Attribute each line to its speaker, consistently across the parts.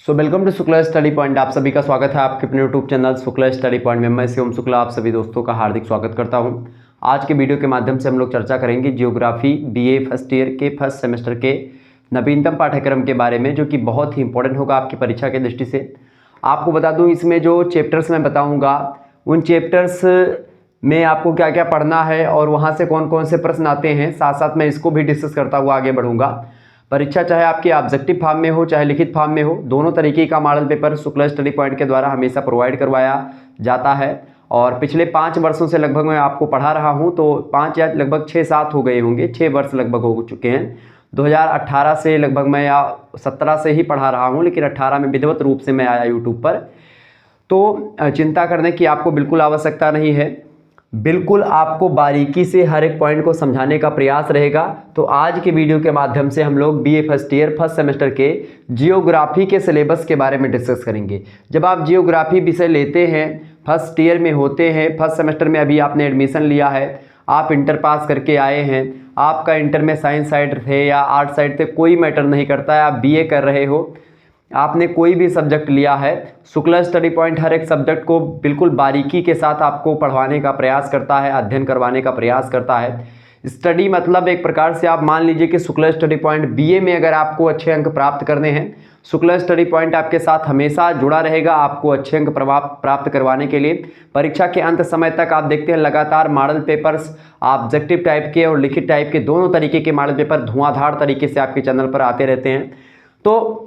Speaker 1: Welcome to Shukla study point. आप सभी का स्वागत है आपके अपने YouTube channel Shukla study point में। मैं शिवम शुक्ला आप सभी दोस्तों का हार्दिक स्वागत करता हूं। आज के वीडियो के माध्यम से हम लोग चर्चा करेंगे जियोग्राफी बीए फर्स्ट ईयर के फर्स्ट सेमेस्टर के नवीनतम पाठ्यक्रम के बारे में, जो कि बहुत ही इंपॉर्टेंट होगा आपकी परीक्षा की दृष्टि से। आपको बता दूँ, इसमें जो चैप्टर्स मैं बताऊँगा उन चैप्टर्स में आपको क्या क्या पढ़ना है और वहाँ से कौन कौन से प्रश्न आते हैं, साथ साथ मैं इसको भी डिस्कस करता हुआ आगे बढ़ूँगा। परीक्षा चाहे आपकी ऑब्जेक्टिव फॉर्म में हो चाहे लिखित फॉर्म में हो, दोनों तरीके का model paper Shukla study point के द्वारा हमेशा प्रोवाइड करवाया जाता है। और पिछले 5 वर्षों से लगभग मैं आपको पढ़ा रहा हूं, तो 5 या लगभग 6-7 हो गए होंगे, 6 वर्ष लगभग हो चुके हैं। 2018 से लगभग मैं या 17 से ही पढ़ा रहा हूं, लेकिन 18 में विधिवत रूप से मैं आया यूट्यूब पर। तो चिंता करने की आपको बिल्कुल आवश्यकता नहीं है, बिल्कुल आपको बारीकी से हर एक पॉइंट को समझाने का प्रयास रहेगा। तो आज के वीडियो के माध्यम से हम लोग BA first year first semester के जियोग्राफी के सिलेबस के बारे में डिस्कस करेंगे। जब आप जियोग्राफी विषय लेते हैं, फर्स्ट ईयर में होते हैं, फर्स्ट सेमेस्टर में अभी आपने एडमिशन लिया है, आप इंटर पास करके आए हैं, आपका इंटर में साइंस साइड थे या आर्ट साइड थे, कोई मैटर नहीं करता है, आप बीए कर रहे हो, आपने कोई भी सब्जेक्ट लिया है, शुक्ला स्टडी पॉइंट हर एक सब्जेक्ट को बिल्कुल बारीकी के साथ आपको पढ़वाने का प्रयास करता है, अध्ययन करवाने का प्रयास करता है। स्टडी मतलब एक प्रकार से आप मान लीजिए कि शुक्ला स्टडी पॉइंट बीए में अगर आपको अच्छे अंक प्राप्त करने हैं, शुक्ला स्टडी पॉइंट आपके साथ हमेशा जुड़ा रहेगा आपको अच्छे अंक प्राप्त करवाने के लिए। परीक्षा के अंत समय तक आप देखते हैं लगातार मॉडल पेपर्स ऑब्जेक्टिव टाइप के और लिखित टाइप के दोनों तरीके के मॉडल पेपर धुआंधार तरीके से आपके चैनल पर आते रहते हैं। तो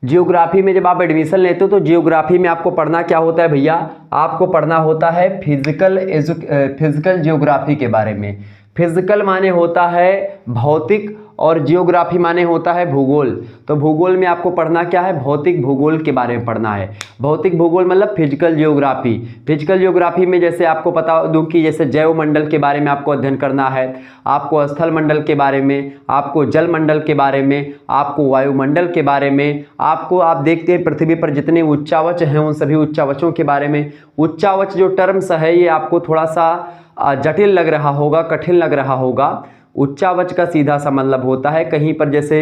Speaker 1: जियोग्राफी में जब आप एडमिशन लेते हो तो जियोग्राफी में आपको पढ़ना क्या होता है भैया, आपको पढ़ना होता है फिजिकल जियोग्राफी के बारे में। फिजिकल माने होता है भौतिक और जियोग्राफी माने होता है भूगोल। तो भूगोल में आपको पढ़ना क्या है, भौतिक भूगोल के बारे में पढ़ना है। भौतिक भूगोल मतलब फिजिकल जियोग्राफी। फिजिकल जियोग्राफी में जैसे आपको बता दूं कि जैसे जैव मंडल के बारे में आपको अध्ययन करना है, आपको स्थल मंडल के बारे में, आपको जल मंडल के बारे में, आपको वायुमंडल के बारे में, आपको आप देखते हैं पृथ्वी पर जितने उच्चावच हैं उन सभी उच्चावचों के बारे में। उच्चावच जो टर्म्स है ये आपको थोड़ा सा जटिल लग रहा होगा, कठिन लग रहा होगा। उच्चावच का सीधा सा मतलब होता है कहीं पर जैसे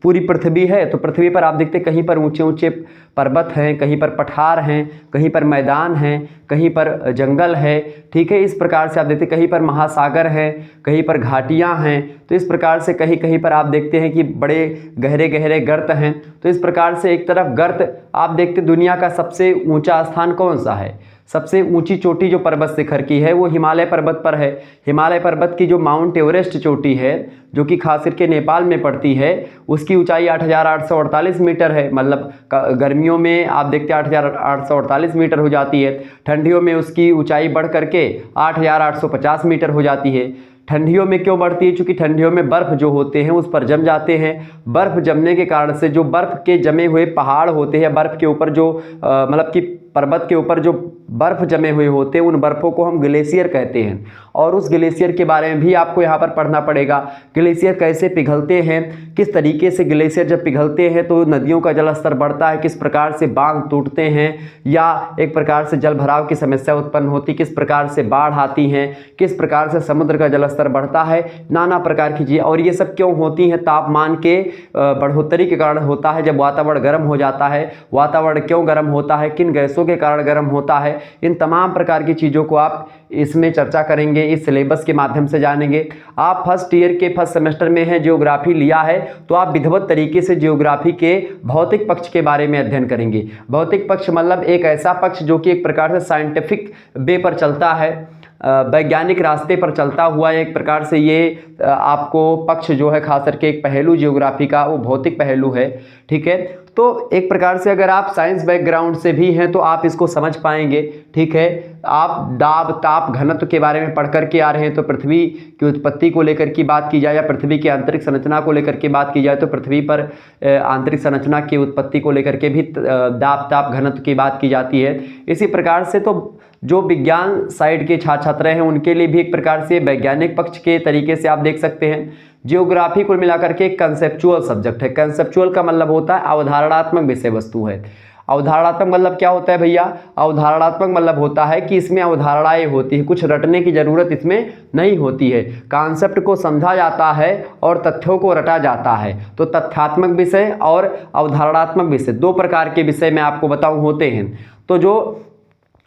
Speaker 1: पूरी पृथ्वी है तो पृथ्वी पर आप देखते हैं कहीं पर ऊंचे ऊंचे पर्वत हैं, कहीं पर पठार हैं, कहीं पर मैदान हैं, कहीं पर जंगल है, ठीक है। इस प्रकार से आप देखते हैं कहीं पर महासागर है, कहीं पर घाटियां हैं। तो इस प्रकार से कहीं कहीं पर आप देखते हैं कि बड़े गहरे गहरे गर्त हैं। तो इस प्रकार से एक तरफ गर्त आप देखते, दुनिया का सबसे ऊंचा स्थान कौन सा है, सबसे ऊंची चोटी जो पर्वत शिखर की है वो हिमालय पर्वत पर है। हिमालय पर्वत की जो माउंट एवरेस्ट चोटी है, जो कि खास करके नेपाल में पड़ती है, उसकी ऊंचाई 8,848 मीटर है। मतलब गर्मियों में आप देखते हैं 8,848 मीटर हो जाती है, ठंडियों में उसकी ऊंचाई बढ़ करके 8,850 मीटर हो जाती है। ठंडियों में क्यों बढ़ती है, क्योंकि ठंडियों में बर्फ़ जो होते हैं उस पर जम जाते हैं। बर्फ़ जमने के कारण से जो बर्फ़ के जमे हुए पहाड़ होते हैं, बर्फ़ के ऊपर जो मतलब कि पर्वत के ऊपर जो बर्फ़ जमे हुए होते हैं, उन बर्फ़ों को हम ग्लेशियर कहते हैं। और उस ग्लेशियर के बारे में भी आपको यहाँ पर पढ़ना पड़ेगा। ग्लेशियर कैसे पिघलते हैं, किस तरीके से ग्लेशियर जब पिघलते हैं तो नदियों का जल स्तर बढ़ता है, किस प्रकार से बांध टूटते हैं या एक प्रकार से जल भराव की समस्या उत्पन्न होती, किस प्रकार से बाढ़ आती हैं, किस प्रकार से समुद्र का जल स्तर बढ़ता है, नाना प्रकार की चीज़ें। और ये सब क्यों होती हैं, तापमान के बढ़ोतरी के कारण होता है। जब वातावरण गर्म हो जाता है, वातावरण क्यों गर्म होता है, किन गैसों के कारण गर्म होता है, इन तमाम प्रकार की चीज़ों को आप इसमें चर्चा करेंगे, इस सिलेबस के माध्यम से जानेंगे। आप फर्स्ट ईयर के फर्स्ट सेमेस्टर में हैं, जियोग्राफी लिया है, तो आप विधिवत तरीके से जियोग्राफी के भौतिक पक्ष के बारे में अध्ययन करेंगे। भौतिक पक्ष मतलब एक ऐसा पक्ष जो कि एक प्रकार से साइंटिफिक वे पर चलता है, वैज्ञानिक रास्ते पर चलता हुआ एक प्रकार से ये आपको पक्ष जो है, खास करके एक पहलू जियोग्राफी का वो भौतिक पहलू है, ठीक है। तो एक प्रकार से अगर आप साइंस बैकग्राउंड से भी हैं तो आप इसको समझ पाएंगे, ठीक है। आप दाब ताप घनत्व के बारे में पढ़ करके आ रहे हैं, तो पृथ्वी की उत्पत्ति को लेकर की बात की जाए या पृथ्वी की आंतरिक संरचना को लेकर के बात की जाए तो पृथ्वी पर आंतरिक संरचना की उत्पत्ति को लेकर के भी दाब ताप घनत्व की बात की जाती है। इसी प्रकार से तो जो विज्ञान साइड के छात्र छात्र हैं उनके लिए भी एक प्रकार से वैज्ञानिक पक्ष के तरीके से आप देख सकते हैं। जियोग्राफी कुल मिलाकर के एक कंसेप्चुअल सब्जेक्ट है। कंसेप्चुअल का मतलब होता है अवधारणात्मक विषय वस्तु है। अवधारणात्मक मतलब क्या होता है भैया? अवधारणात्मक मतलब होता है कि इसमें अवधारणाएं होती है, कुछ रटने की जरूरत इसमें नहीं होती है। कॉन्सेप्ट को समझा जाता है और तथ्यों को रटा जाता है। तो तथ्यात्मक विषय और अवधारणात्मक विषय दो प्रकार के विषय मैं आपको बताऊं होते हैं। तो जो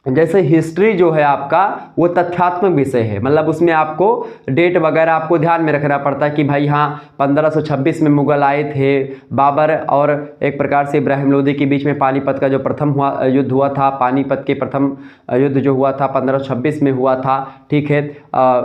Speaker 1: जैसे हिस्ट्री जो है आपका वो तथ्यात्मक विषय है, मतलब उसमें आपको डेट वगैरह आपको ध्यान में रखना पड़ता है कि भाई हाँ 1526 में मुगल आए थे, बाबर और एक प्रकार से इब्राहिम लोदी के बीच में पानीपत का जो प्रथम युद्ध हुआ था, पानीपत के प्रथम युद्ध जो हुआ था 1526 में हुआ था। ठीक है,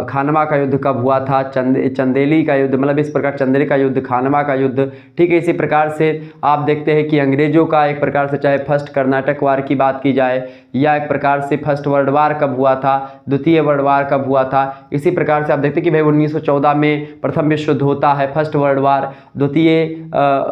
Speaker 1: खानवा का युद्ध कब हुआ था? चंदेली का युद्ध, मतलब इस प्रकार चंदेली का युद्ध, खानवा का युद्ध। ठीक है, इसी प्रकार से आप देखते हैं कि अंग्रेजों का एक प्रकार से चाहे फर्स्ट कर्नाटक वार की बात की जाए या एक प्रकार से फर्स्ट वर्ल्ड वार कब हुआ था, द्वितीय वर्ल्ड वार कब हुआ था, इसी प्रकार से आप देखते हैं कि भाई 1914 में प्रथम विश्व युद्ध होता है, फर्स्ट वर्ल्ड वार। द्वितीय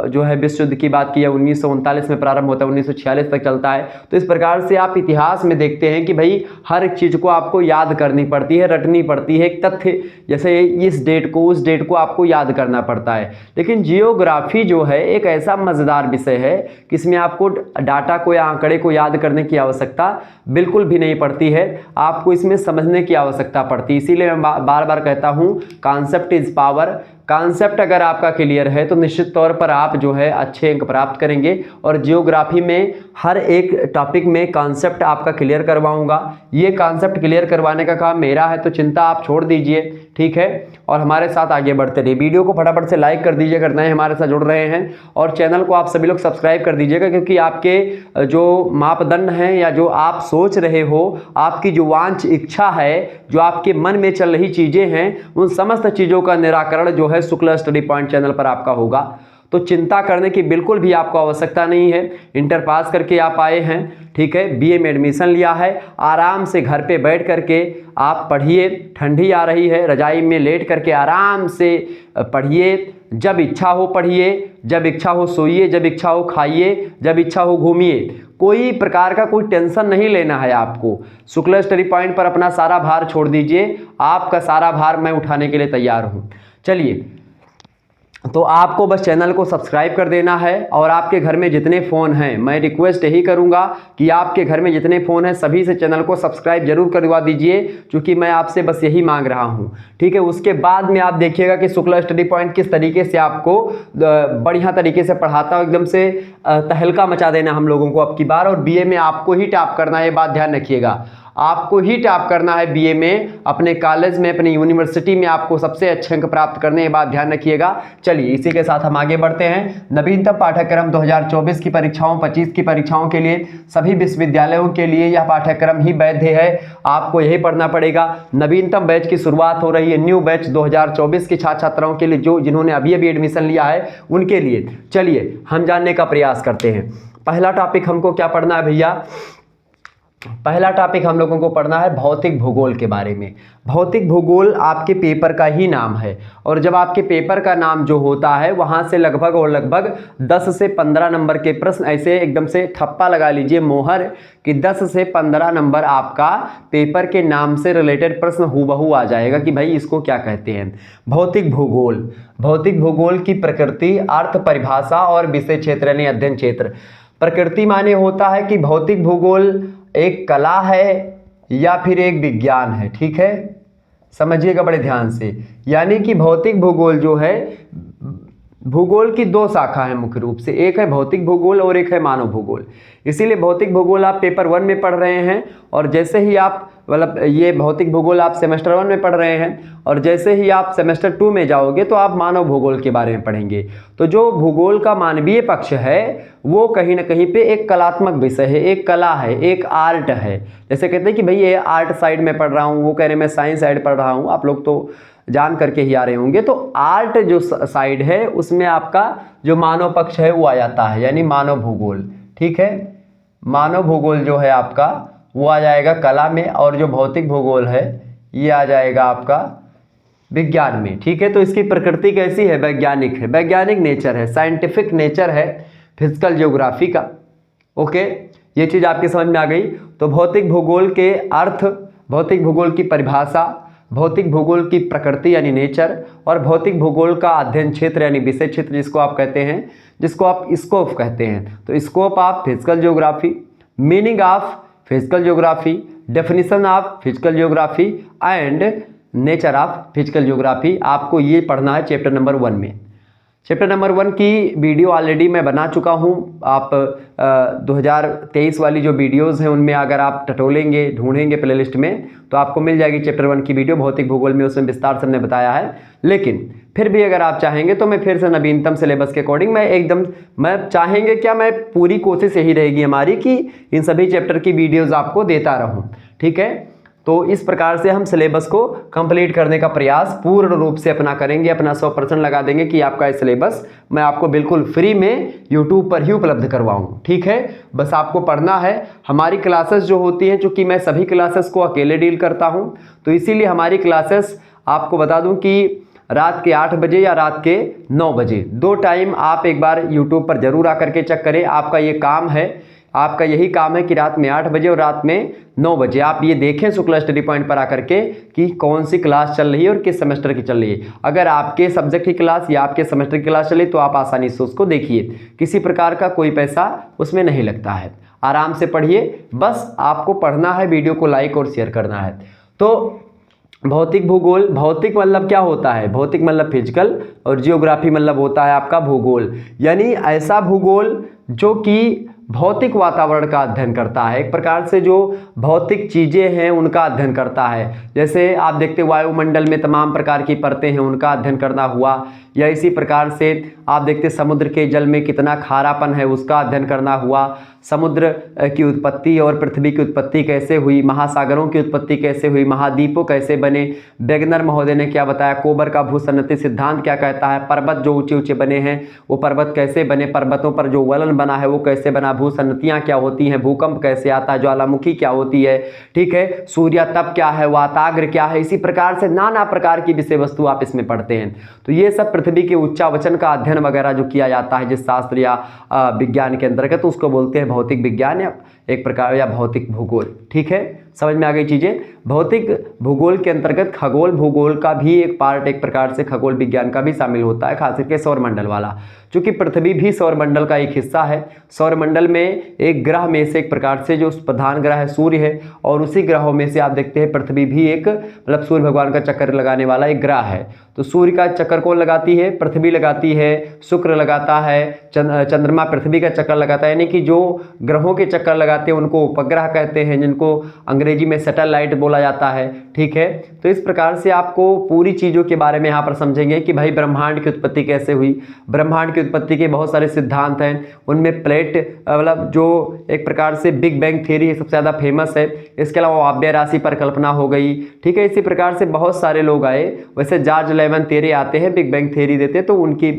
Speaker 1: जो है विश्व युद्ध की बात की है 1939 में प्रारंभ होता है, 1946 तक चलता है। तो इस प्रकार से आप इतिहास में देखते हैं कि भाई हर एक चीज़ को आपको याद करनी पड़ती है, रटनी पड़ती है। एक तथ्य जैसे इस डेट को उस डेट को आपको याद करना पड़ता है। लेकिन जियोग्राफी जो है एक ऐसा मज़ेदार विषय है कि इसमें आपको डाटा को या आंकड़े को याद करने की आवश्यकता बिल्कुल भी नहीं पड़ती है, आपको इसमें समझने की आवश्यकता पड़ती है। इसीलिए मैं बार बार कहता हूं कॉन्सेप्ट इज पावर। कॉन्सेप्ट अगर आपका क्लियर है तो निश्चित तौर पर आप जो है अच्छे अंक प्राप्त करेंगे। और जियोग्राफी में हर एक टॉपिक में कॉन्सेप्ट आपका क्लियर करवाऊंगा। ये कॉन्सेप्ट क्लियर करवाने का काम मेरा है, तो चिंता आप छोड़ दीजिए। ठीक है, और हमारे साथ आगे बढ़ते रहिए। वीडियो को फटाफट से लाइक कर दीजिएगा, नए हमारे साथ जुड़ रहे हैं, और चैनल को आप सभी लोग सब्सक्राइब कर दीजिएगा, क्योंकि आपके जो मापदंड हैं या जो आप सोच रहे हो, आपकी जो वांछ इच्छा है, जो आपके मन में चल रही चीज़ें हैं, उन समस्त चीज़ों का निराकरण जो है शुक्ला स्टडी पॉइंट चैनल पर आपका होगा। तो चिंता करने की बिल्कुल भी आपको आवश्यकता नहीं है। इंटर पास करके आप आए हैं, ठीक है, बीए में एडमिशन लिया है, आराम से घर पे बैठ करके आप पढ़िए। ठंडी आ रही है, रजाई में लेट करके आराम से पढ़िए। जब इच्छा हो पढ़िए, जब इच्छा हो सोइए, जब इच्छा हो खाइए, जब इच्छा हो घूमिए। कोई प्रकार का कोई टेंशन नहीं लेना है आपको। शुक्ला स्टडी पॉइंट पर अपना सारा भार छोड़ दीजिए, आपका सारा भार मैं उठाने के लिए तैयार हूँ। चलिए, तो आपको बस चैनल को सब्सक्राइब कर देना है, और आपके घर में जितने फ़ोन हैं, मैं रिक्वेस्ट यही करूंगा कि आपके घर में जितने फ़ोन हैं सभी से चैनल को सब्सक्राइब जरूर करवा दीजिए, क्योंकि मैं आपसे बस यही मांग रहा हूं। ठीक है, उसके बाद में आप देखिएगा कि शुक्ला स्टडी पॉइंट किस तरीके से आपको बढ़िया तरीके से पढ़ाता हूँ। एकदम से तहलका मचा देना हम लोगों को अब की बार, और बीए में आपको ही टॉप करना है, ये बात ध्यान रखिएगा। आपको ही टॉप करना है बीए में, अपने कॉलेज में, अपनी यूनिवर्सिटी में आपको सबसे अच्छे अंक प्राप्त करने, ये बात ध्यान रखिएगा। चलिए, इसी के साथ हम आगे बढ़ते हैं। नवीनतम पाठ्यक्रम 2024 की परीक्षाओं, 25 की परीक्षाओं के लिए सभी विश्वविद्यालयों के लिए यह पाठ्यक्रम ही वैध है, आपको यही पढ़ना पड़ेगा। नवीनतम बैच की शुरुआत हो रही है, न्यू बैच 2024 के छात्र छात्राओं के लिए, जो जिन्होंने अभी अभी एडमिशन लिया है उनके लिए। चलिए, हम जानने का प्रयास करते हैं। पहला टॉपिक हमको क्या पढ़ना है भैया? पहला टॉपिक हम लोगों को पढ़ना है भौतिक भूगोल के बारे में। भौतिक भूगोल आपके पेपर का ही नाम है, और जब आपके पेपर का नाम जो होता है वहां से लगभग और लगभग 10 से 15 नंबर के प्रश्न, ऐसे एकदम से ठप्पा लगा लीजिए मोहर कि 10 से 15 नंबर आपका पेपर के नाम से रिलेटेड प्रश्न हूबहू आ जाएगा कि भाई इसको क्या कहते हैं। भौतिक भूगोल, भौतिक भूगोल की प्रकृति, अर्थ, परिभाषा और विषय क्षेत्र यानी अध्ययन क्षेत्र। प्रकृति माने होता है कि भौतिक भूगोल एक कला है या फिर एक विज्ञान है। ठीक है, समझिएगा बड़े ध्यान से। यानी कि भौतिक भूगोल जो है, भूगोल की दो शाखा है मुख्य रूप से, एक है भौतिक भूगोल और एक है मानव भूगोल। इसीलिए भौतिक भूगोल आप पेपर 1 में पढ़ रहे हैं, और जैसे ही आप मतलब ये भौतिक भूगोल आप सेमेस्टर 1 में पढ़ रहे हैं, और जैसे ही आप सेमेस्टर 2 में जाओगे तो आप मानव भूगोल के बारे में पढ़ेंगे। तो जो भूगोल का मानवीय पक्ष है वो कहीं ना कहीं पे एक कलात्मक विषय है, एक कला है, एक आर्ट है। जैसे कहते हैं कि भाई ये आर्ट साइड में पढ़ रहा हूँ, वो कह रहे मैं साइंस साइड पढ़ रहा हूँ, आप लोग तो जान करके ही आ रहे होंगे। तो आर्ट जो साइड है उसमें आपका जो मानव पक्ष है वो आ जाता है, यानी मानव भूगोल। ठीक है, मानव भूगोल जो है आपका वो आ जाएगा कला में, और जो भौतिक भूगोल है ये आ जाएगा आपका विज्ञान में। ठीक है, तो इसकी प्रकृति कैसी है? वैज्ञानिक है, वैज्ञानिक नेचर है, साइंटिफिक नेचर है फिजिकल ज्योग्राफी का। ओके, ये चीज़ आपकी समझ में आ गई। तो भौतिक भूगोल के अर्थ, भौतिक भूगोल की परिभाषा, भौतिक भूगोल की प्रकृति यानी नेचर, और भौतिक भूगोल का अध्ययन क्षेत्र यानी विषय क्षेत्र जिसको आप कहते हैं, जिसको आप स्कोप कहते हैं। तो scope of physical geography, meaning of physical geography, definition of physical geography and nature of physical geography, आपको ये पढ़ना है चैप्टर नंबर 1 में। चैप्टर नंबर 1 की वीडियो ऑलरेडी मैं बना चुका हूँ। आप 2023 वाली जो वीडियोस हैं उनमें अगर आप टटोलेंगे, ढूंढेंगे प्लेलिस्ट में, तो आपको मिल जाएगी चैप्टर 1 की वीडियो भौतिक भूगोल में, उसमें विस्तार से हमने बताया है। लेकिन फिर भी अगर आप चाहेंगे तो मैं फिर से नवीनतम सिलेबस के अकॉर्डिंग मैं चाहेंगे क्या, मैं पूरी कोशिश यही रहेगी हमारी कि इन सभी चैप्टर की वीडियोज़ आपको देता रहूँ, ठीक है। तो इस प्रकार से हम सिलेबस को कंप्लीट करने का प्रयास पूर्ण रूप से अपना करेंगे, अपना 100% लगा देंगे कि आपका ये सिलेबस मैं आपको बिल्कुल फ्री में यूट्यूब पर ही उपलब्ध करवाऊँ, ठीक है। बस आपको पढ़ना है। हमारी क्लासेस जो होती हैं, चूँकि मैं सभी क्लासेस को अकेले डील करता हूँ, तो इसीलिए हमारी क्लासेस आपको बता दूँ कि रात के 8 बजे या रात के 9 बजे, 2 टाइम आप एक बार यूट्यूब पर जरूर आकर के चेक करें। आपका ये काम है, आपका यही काम है कि रात में 8 बजे और रात में 9 बजे आप ये देखें शुक्ला स्टडी पॉइंट पर आकर के कि कौन सी क्लास चल रही है और किस सेमेस्टर की चल रही है। अगर आपके सब्जेक्ट की क्लास या आपके सेमेस्टर की क्लास चले तो आप आसानी से उसको देखिए, किसी प्रकार का कोई पैसा उसमें नहीं लगता है। आराम से पढ़िए, बस आपको पढ़ना है, वीडियो को लाइक और शेयर करना है। तो भौतिक भूगोल, भौतिक मतलब क्या होता है, भौतिक मतलब फिजिकल, और जियोग्राफी मतलब होता है आपका भूगोल, यानी ऐसा भूगोल जो कि भौतिक वातावरण का अध्ययन करता है, एक प्रकार से जो भौतिक चीज़ें हैं उनका अध्ययन करता है। जैसे आप देखते वायुमंडल में तमाम प्रकार की परतें हैं, उनका अध्ययन करना हुआ, या इसी प्रकार से आप देखते समुद्र के जल में कितना खारापन है उसका अध्ययन करना हुआ, समुद्र की उत्पत्ति और पृथ्वी की उत्पत्ति कैसे हुई, महासागरों की उत्पत्ति कैसे हुई, महाद्वीपों कैसे बने, वेगनर महोदय ने क्या बताया, कोबर का भूसन्नति सिद्धांत क्या कहता है, पर्वत जो ऊंचे ऊंचे बने हैं वो पर्वत कैसे बने, पर्वतों पर जो वलन बना है वो कैसे बना, भूसन्नतियाँ क्या होती हैं, भूकंप कैसे आता है, ज्वालामुखी क्या होती है, ठीक है, सूर्यातप क्या है, वाताग्र क्या है, इसी प्रकार से नाना प्रकार की विषय वस्तु आप इसमें पढ़ते हैं। तो ये सब पृथ्वी के उच्चावचन का अध्ययन वगैरह जो किया जाता है जिस शास्त्र या विज्ञान के अंतर्गत, तो उसको बोलते हैं भौतिक विज्ञान या एक प्रकार या भौतिक भूगोल, ठीक है। समझ में आ गई चीज़ें। भौतिक भूगोल के अंतर्गत खगोल भूगोल का भी एक पार्ट, एक प्रकार से खगोल विज्ञान का भी शामिल होता है, खास करके सौरमंडल वाला, क्योंकि पृथ्वी भी सौरमंडल का एक हिस्सा है। सौरमंडल में एक ग्रह में से एक प्रकार से जो प्रधान ग्रह है सूर्य है, और उसी ग्रहों में से आप देखते हैं पृथ्वी भी एक मतलब सूर्य भगवान का चक्कर लगाने वाला एक ग्रह है। तो सूर्य का चक्कर कौन लगाती है, पृथ्वी लगाती है, शुक्र लगाता है, चंद्रमा पृथ्वी का चक्कर लगाता है, यानी कि जो ग्रहों के चक्कर लगाते हैं उनको उपग्रह कहते हैं, जिनको अंग्रेजी में सैटेलाइट बोला जाता है, ठीक है। तो इस प्रकार से आपको पूरी चीज़ों के बारे में यहाँ पर समझेंगे कि भाई ब्रह्मांड की उत्पत्ति कैसे हुई। ब्रह्मांड की उत्पत्ति के बहुत सारे सिद्धांत हैं, उनमें प्लेट मतलब जो एक प्रकार से बिग बैंग थ्योरी सबसे ज़्यादा फेमस है, इसके अलावा वायव्य राशि पर कल्पना हो गई, ठीक है। इसी प्रकार से बहुत सारे लोग आए, वैसे जॉर्ज लेवन थ्योरी आते हैं, बिग बैंग थ्योरी देते हैं, तो उनकी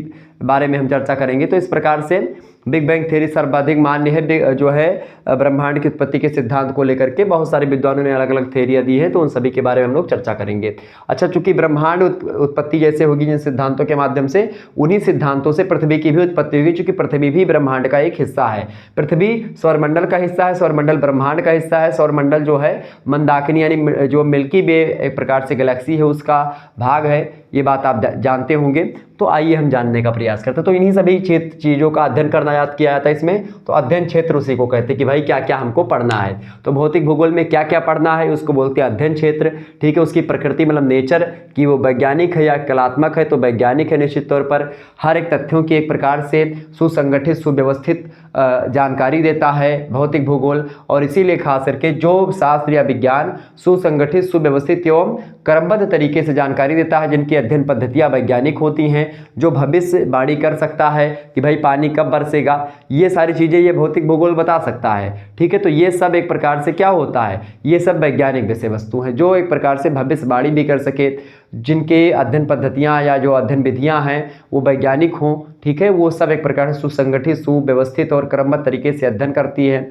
Speaker 1: बारे में हम चर्चा करेंगे। तो इस प्रकार से बिग बैंग थ्योरी सर्वाधिक मान्य है, जो है ब्रह्मांड की उत्पत्ति के सिद्धांत को लेकर के बहुत सारे विद्वानों ने अलग अलग थ्योरियाँ दी हैं, तो उन सभी के बारे में हम लोग चर्चा करेंगे। अच्छा, चूंकि ब्रह्मांड उत्पत्ति जैसे होगी जिन सिद्धांतों के माध्यम से, उन्हीं सिद्धांतों से पृथ्वी की भी उत्पत्ति होगी, चूंकि पृथ्वी भी ब्रह्मांड का एक हिस्सा है। पृथ्वी सौरमंडल का हिस्सा है, सौरमंडल ब्रह्मांड का हिस्सा है, सौरमंडल जो है मंदाकिनी यानी जो मिल्की वे एक प्रकार से गैलेक्सी है उसका भाग है, ये बात आप जानते होंगे। तो आइए हम जानने का प्रयास करते हैं। तो इन्हीं सभी चीज़ों का अध्ययन करना याद किया जाता है इसमें, तो अध्ययन क्षेत्र उसी को कहते हैं कि भाई क्या क्या हमको पढ़ना है। तो भौतिक भूगोल में क्या क्या पढ़ना है उसको बोलते हैं अध्ययन क्षेत्र, ठीक है। उसकी प्रकृति मतलब नेचर, कि वो वैज्ञानिक है या कलात्मक है, तो वैज्ञानिक है निश्चित तौर पर। हर एक तथ्यों की एक प्रकार से सुसंगठित सुव्यवस्थित जानकारी देता है भौतिक भूगोल, और इसीलिए खास करके जो शास्त्र या विज्ञान सुसंगठित सुव्यवस्थित एवं क्रमबद्ध तरीके से जानकारी देता है, जिनकी अध्ययन पद्धतियाँ वैज्ञानिक होती हैं, जो भविष्यवाणी कर सकता है कि भाई पानी कब बरसेगा, ये सारी चीज़ें ये भौतिक भूगोल बता सकता है, ठीक है। तो ये सब एक प्रकार से क्या होता है, ये सब वैज्ञानिक विषय वस्तु हैं जो एक प्रकार से भविष्यवाणी भी कर सके, जिनके अध्ययन पद्धतियाँ या जो अध्ययन विधियाँ हैं वो वैज्ञानिक हों, ठीक है। वो सब एक प्रकार से सुसंगठित सुव्यवस्थित और क्रमबद्ध तरीके से अध्ययन करती है,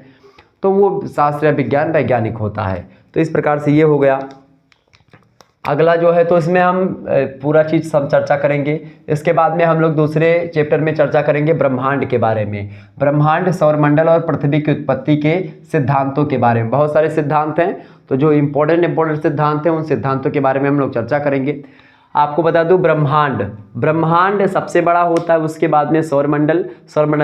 Speaker 1: तो वो शास्त्र या विज्ञान वैज्ञानिक होता है। तो इस प्रकार से ये हो गया। अगला जो है तो इसमें हम पूरा चीज़ सब चर्चा करेंगे। इसके बाद में हम लोग दूसरे चैप्टर में चर्चा करेंगे ब्रह्मांड के बारे में, ब्रह्मांड, सौरमंडल और पृथ्वी की उत्पत्ति के सिद्धांतों के बारे में। बहुत सारे सिद्धांत हैं, तो जो इंपॉर्टेंट सिद्धांत हैं उन सिद्धांतों के बारे में हम लोग चर्चा करेंगे। आपको बता दूं ब्रह्मांड सबसे बड़ा होता है, उसके बाद में सौरमंडल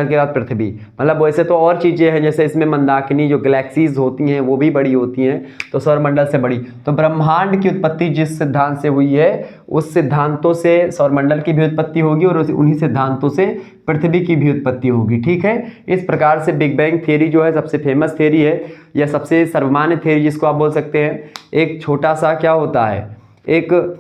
Speaker 1: के बाद पृथ्वी। मतलब वैसे तो और चीज़ें हैं, जैसे इसमें मंदाकिनी जो गैलेक्सीज होती हैं वो भी बड़ी होती हैं, तो सौरमंडल से बड़ी। तो ब्रह्मांड की उत्पत्ति जिस सिद्धांत से हुई है उस सिद्धांतों से सौरमंडल की भी उत्पत्ति होगी और उन्हीं सिद्धांतों से पृथ्वी की भी उत्पत्ति होगी। ठीक है, इस प्रकार से बिग बैंग थ्योरी जो है सबसे फेमस थ्योरी है या सबसे सर्वमान्य थ्योरी जिसको आप बोल सकते हैं। एक छोटा सा क्या होता है, एक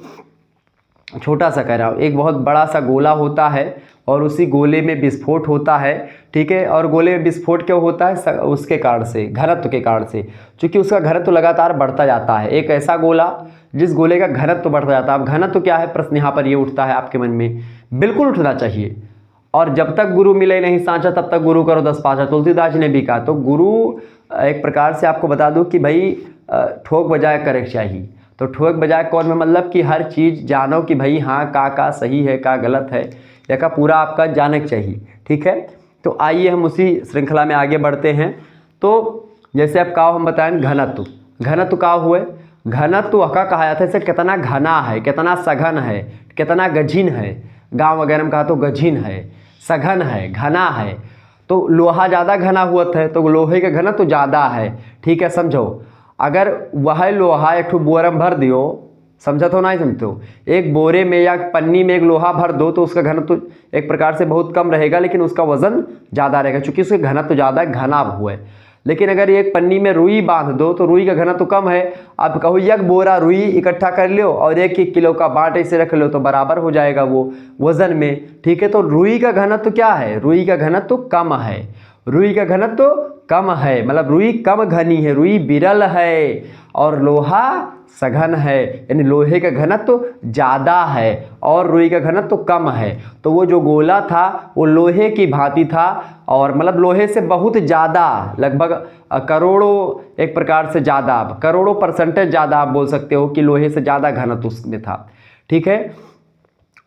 Speaker 1: छोटा सा कह रहा हूँ, एक बहुत बड़ा सा गोला होता है और उसी गोले में विस्फोट होता है। ठीक है, और गोले में विस्फोट क्यों होता है? उसके कारण से, घनत्व के कारण से, क्योंकि उसका घनत्व लगातार बढ़ता जाता है। एक ऐसा गोला जिस गोले का घनत्व बढ़ता जाता है। अब घनत्व क्या है, प्रश्न यहाँ पर ये उठता है आपके मन में, बिल्कुल उठना चाहिए। और जब तक गुरु मिले नहीं सांचा तब तक गुरु करो 10 पाँचा, तुलसीदास जी ने भी कहा। तो गुरु एक प्रकार से आपको बता दूँ कि भाई ठोक बजाय करे चाहिए। तो ठोक बजाय कौन में मतलब कि हर चीज़ जानो कि भाई हाँ का सही है का गलत है या का पूरा आपका जानना चाहिए। ठीक है, तो आइए हम उसी श्रृंखला में आगे बढ़ते हैं। तो जैसे अब का हम बताएं घनत्व का हुए, घनत्व का कहा जाता है इसे कितना घना है, कितना सघन है, कितना गजीन है। गाँव वगैरह में कहा तो गजीन है, सघन है, घना है। तो लोहा ज़्यादा घना हुआ है तो लोहे का घनत्व ज़्यादा है। ठीक है, समझो, अगर वह लोहा एक बोरा में भर दियो, समझा तो नहीं समझते हो, एक बोरे में या पन्नी में एक लोहा भर दो तो उसका घनत्व तो एक प्रकार से बहुत कम रहेगा लेकिन उसका वजन ज़्यादा रहेगा क्योंकि उसके घनत्व ज़्यादा घना हुआ है। लेकिन अगर एक पन्नी में रुई बांध दो तो रुई का घनत्व तो कम है। अब कहो एक बोरा रुई इकट्ठा कर लो और 1-1 किलो का बाट ऐसे रख लो तो बराबर हो जाएगा वो वजन में। ठीक है, तो रुई का घनत्व तो क्या है, रुई का घनत्व तो कम है, रुई का घनत्व तो कम है, मतलब रुई कम घनी है, रुई बिरल है और लोहा सघन है, यानी लोहे का घनत्व तो ज़्यादा है और रुई का घनत्व तो कम है। तो वो जो गोला था वो लोहे की भांति था और मतलब लोहे से बहुत ज़्यादा, लगभग करोड़ों एक प्रकार से ज़्यादा, करोड़ों % ज़्यादा आप बोल सकते हो कि लोहे से ज़्यादा घनत्व उसमें था। ठीक है,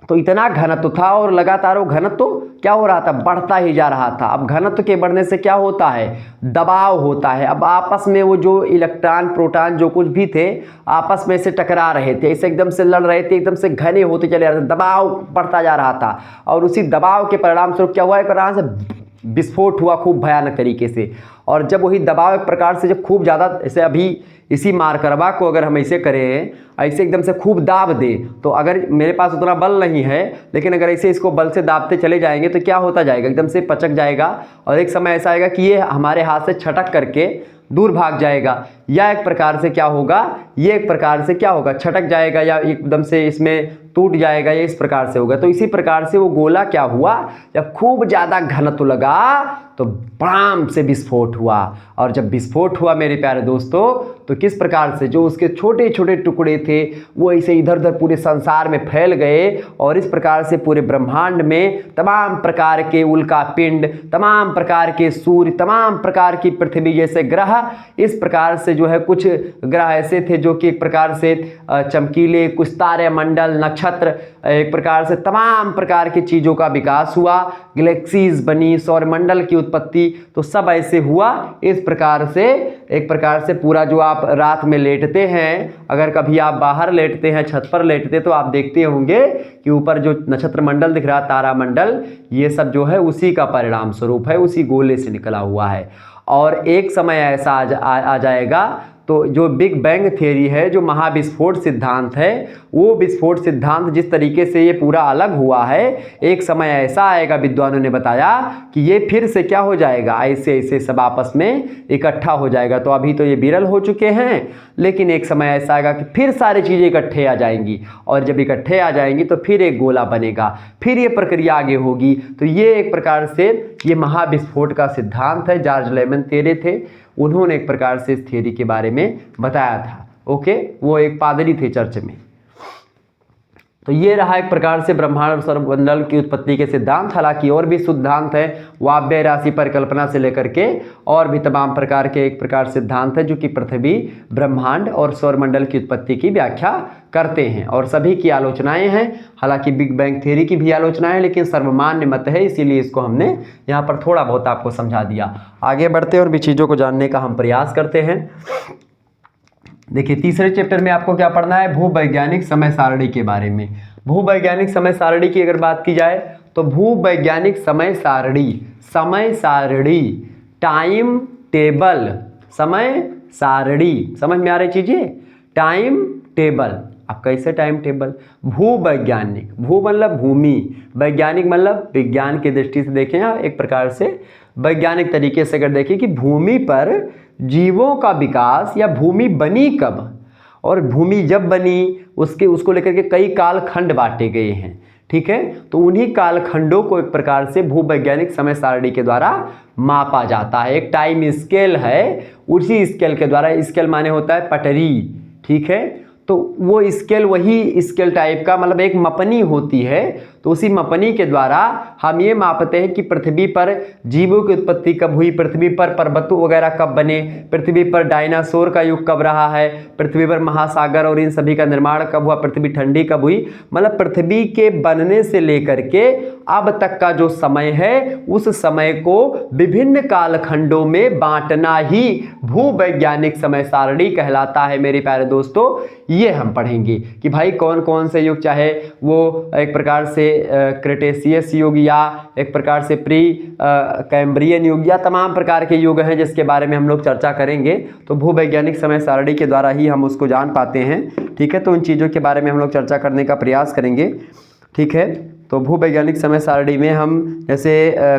Speaker 1: तो इतना घनत्व था और लगातार वो घनत्व क्या हो रहा था, बढ़ता ही जा रहा था। अब घनत्व के बढ़ने से क्या होता है, दबाव होता है। अब आपस में वो जो इलेक्ट्रॉन प्रोटॉन जो कुछ भी थे आपस में से टकरा रहे थे, ऐसे एकदम से लड़ रहे थे, एकदम से घने होते चले रहे थे, दबाव बढ़ता जा रहा था और उसी दबाव के परिणाम स्वरूप क्या हुआ, एक प्रकार से विस्फोट हुआ खूब भयानक तरीके से। और जब वही दबाव एक प्रकार से जब खूब ज़्यादा, ऐसे अभी इसी मारकरवा को अगर हम ऐसे करें, ऐसे एकदम से खूब दाब दें, तो अगर मेरे पास उतना बल नहीं है लेकिन अगर ऐसे इसको बल से दाबते चले जाएंगे तो क्या होता जाएगा, एकदम से पचक जाएगा और एक समय ऐसा आएगा कि ये हमारे हाथ से छटक करके दूर भाग जाएगा, या एक प्रकार से क्या होगा, ये एक प्रकार से क्या होगा, छटक जाएगा या एकदम से इसमें टूट जाएगा, या इस प्रकार से होगा। तो इसी प्रकार से वो गोला क्या हुआ, जब खूब ज़्यादा घनत्व लगा तो बड़ाम से विस्फोट हुआ। और जब विस्फोट हुआ मेरे प्यारे दोस्तों, तो किस प्रकार से जो उसके छोटे छोटे टुकड़े थे वो ऐसे इधर उधर पूरे संसार में फैल गए और इस प्रकार से पूरे ब्रह्मांड में तमाम प्रकार के उल्का पिंड, तमाम प्रकार के सूर्य, तमाम प्रकार की पृथ्वी जैसे ग्रह, इस प्रकार से जो है कुछ ग्रह ऐसे थे जो कि एक प्रकार से चमकीले, कुछ तारे मंडल, नक्षत्र, एक प्रकार से तमाम प्रकार की चीज़ों का विकास हुआ, गैलेक्सीज बनी, सौरमंडल की उत्पत्ति, तो सब ऐसे हुआ। इस प्रकार से एक प्रकार से पूरा जो आप रात में लेटते हैं, अगर कभी आप बाहर लेटते हैं, छत पर लेटते, तो आप देखते होंगे कि ऊपर जो नक्षत्र मंडल दिख रहा है, तारा मंडल, ये सब जो है उसी का परिणाम स्वरूप है, उसी गोले से निकला हुआ है। और एक समय ऐसा आ जाएगा तो जो बिग बैंग थ्योरी है, जो महाविस्फोट सिद्धांत है, वो विस्फोट सिद्धांत जिस तरीके से ये पूरा अलग हुआ है, एक समय ऐसा आएगा, विद्वानों ने बताया कि ये फिर से क्या हो जाएगा, ऐसे ऐसे सब आपस में इकट्ठा हो जाएगा। तो अभी तो ये विरल हो चुके हैं लेकिन एक समय ऐसा आएगा कि फिर सारी चीज़ें इकट्ठे आ जाएंगी और जब इकट्ठे आ जाएंगी तो फिर एक गोला बनेगा, फिर ये प्रक्रिया आगे होगी। तो ये एक प्रकार से ये महाविस्फोट का सिद्धांत है। जॉर्ज लेमन थ्योरी थे, उन्होंने एक प्रकार से इस थ्योरी के बारे में बताया था। ओके, वो एक पादरी थे चर्च में। तो ये रहा एक प्रकार से ब्रह्मांड और सौरमंडल की उत्पत्ति के सिद्धांत। हालांकि और भी सिद्धांत है, वायव्य राशि परिकल्पना से लेकर के और भी तमाम प्रकार के एक प्रकार सिद्धांत है जो कि पृथ्वी, ब्रह्मांड और सौरमंडल की उत्पत्ति की व्याख्या करते हैं और सभी की आलोचनाएं हैं। हालांकि बिग बैंग थ्योरी की भी आलोचनाएं, लेकिन सर्वमान्य मत है, इसीलिए इसको हमने यहाँ पर थोड़ा बहुत आपको समझा दिया। आगे बढ़ते और भी चीज़ों को जानने का हम प्रयास करते हैं। देखिए तीसरे चैप्टर में आपको क्या पढ़ना है, भूवैज्ञानिक समय सारणी के बारे में। भूवैज्ञानिक समय सारणी की अगर बात की जाए तो भूवैज्ञानिक समय सारणी टाइम टेबल, समय सारणी, समझ में आ रही चीजें, टाइम टेबल। अब कैसे टाइम टेबल, भूवैज्ञानिक, भू मतलब भूमि, वैज्ञानिक मतलब विज्ञान की दृष्टि से देखें या एक प्रकार से वैज्ञानिक तरीके से अगर देखें कि भूमि पर जीवों का विकास या भूमि बनी कब, और भूमि जब बनी उसको लेकर के कई कालखंड बांटे गए हैं, ठीक है। तो उन्हीं कालखंडों को एक प्रकार से भूवैज्ञानिक समय सारणी के द्वारा मापा जाता है। एक टाइम स्केल है, उसी स्केल के द्वारा, स्केल माने होता है पटरी, ठीक है। तो वो स्केल वही स्केल टाइप का मतलब एक मपनी होती है, तो उसी मपनी के द्वारा हम ये मापते हैं कि पृथ्वी पर जीवों की उत्पत्ति कब हुई, पृथ्वी पर पर्वत वगैरह कब बने, पृथ्वी पर डायनासोर का युग कब रहा है, पृथ्वी पर महासागर और इन सभी का निर्माण कब हुआ, पृथ्वी ठंडी कब हुई, मतलब पृथ्वी के बनने से लेकर के अब तक का जो समय है उस समय को विभिन्न कालखंडों में बांटना ही भूवैज्ञानिक समय सारणी कहलाता है। मेरे प्यारे दोस्तों, ये हम पढ़ेंगे कि भाई कौन कौन से युग, चाहे वो एक प्रकार से क्रेटेशियस युग या एक प्रकार से प्री कैम्ब्रियन युग या तमाम प्रकार के युग हैं जिसके बारे में हम लोग चर्चा करेंगे। तो भूवैज्ञानिक समय सारणी के द्वारा ही हम उसको जान पाते हैं, ठीक है। तो उन चीज़ों के बारे में हम लोग चर्चा करने का प्रयास करेंगे, ठीक है। तो भूवैज्ञानिक समय सारणी में हम जैसे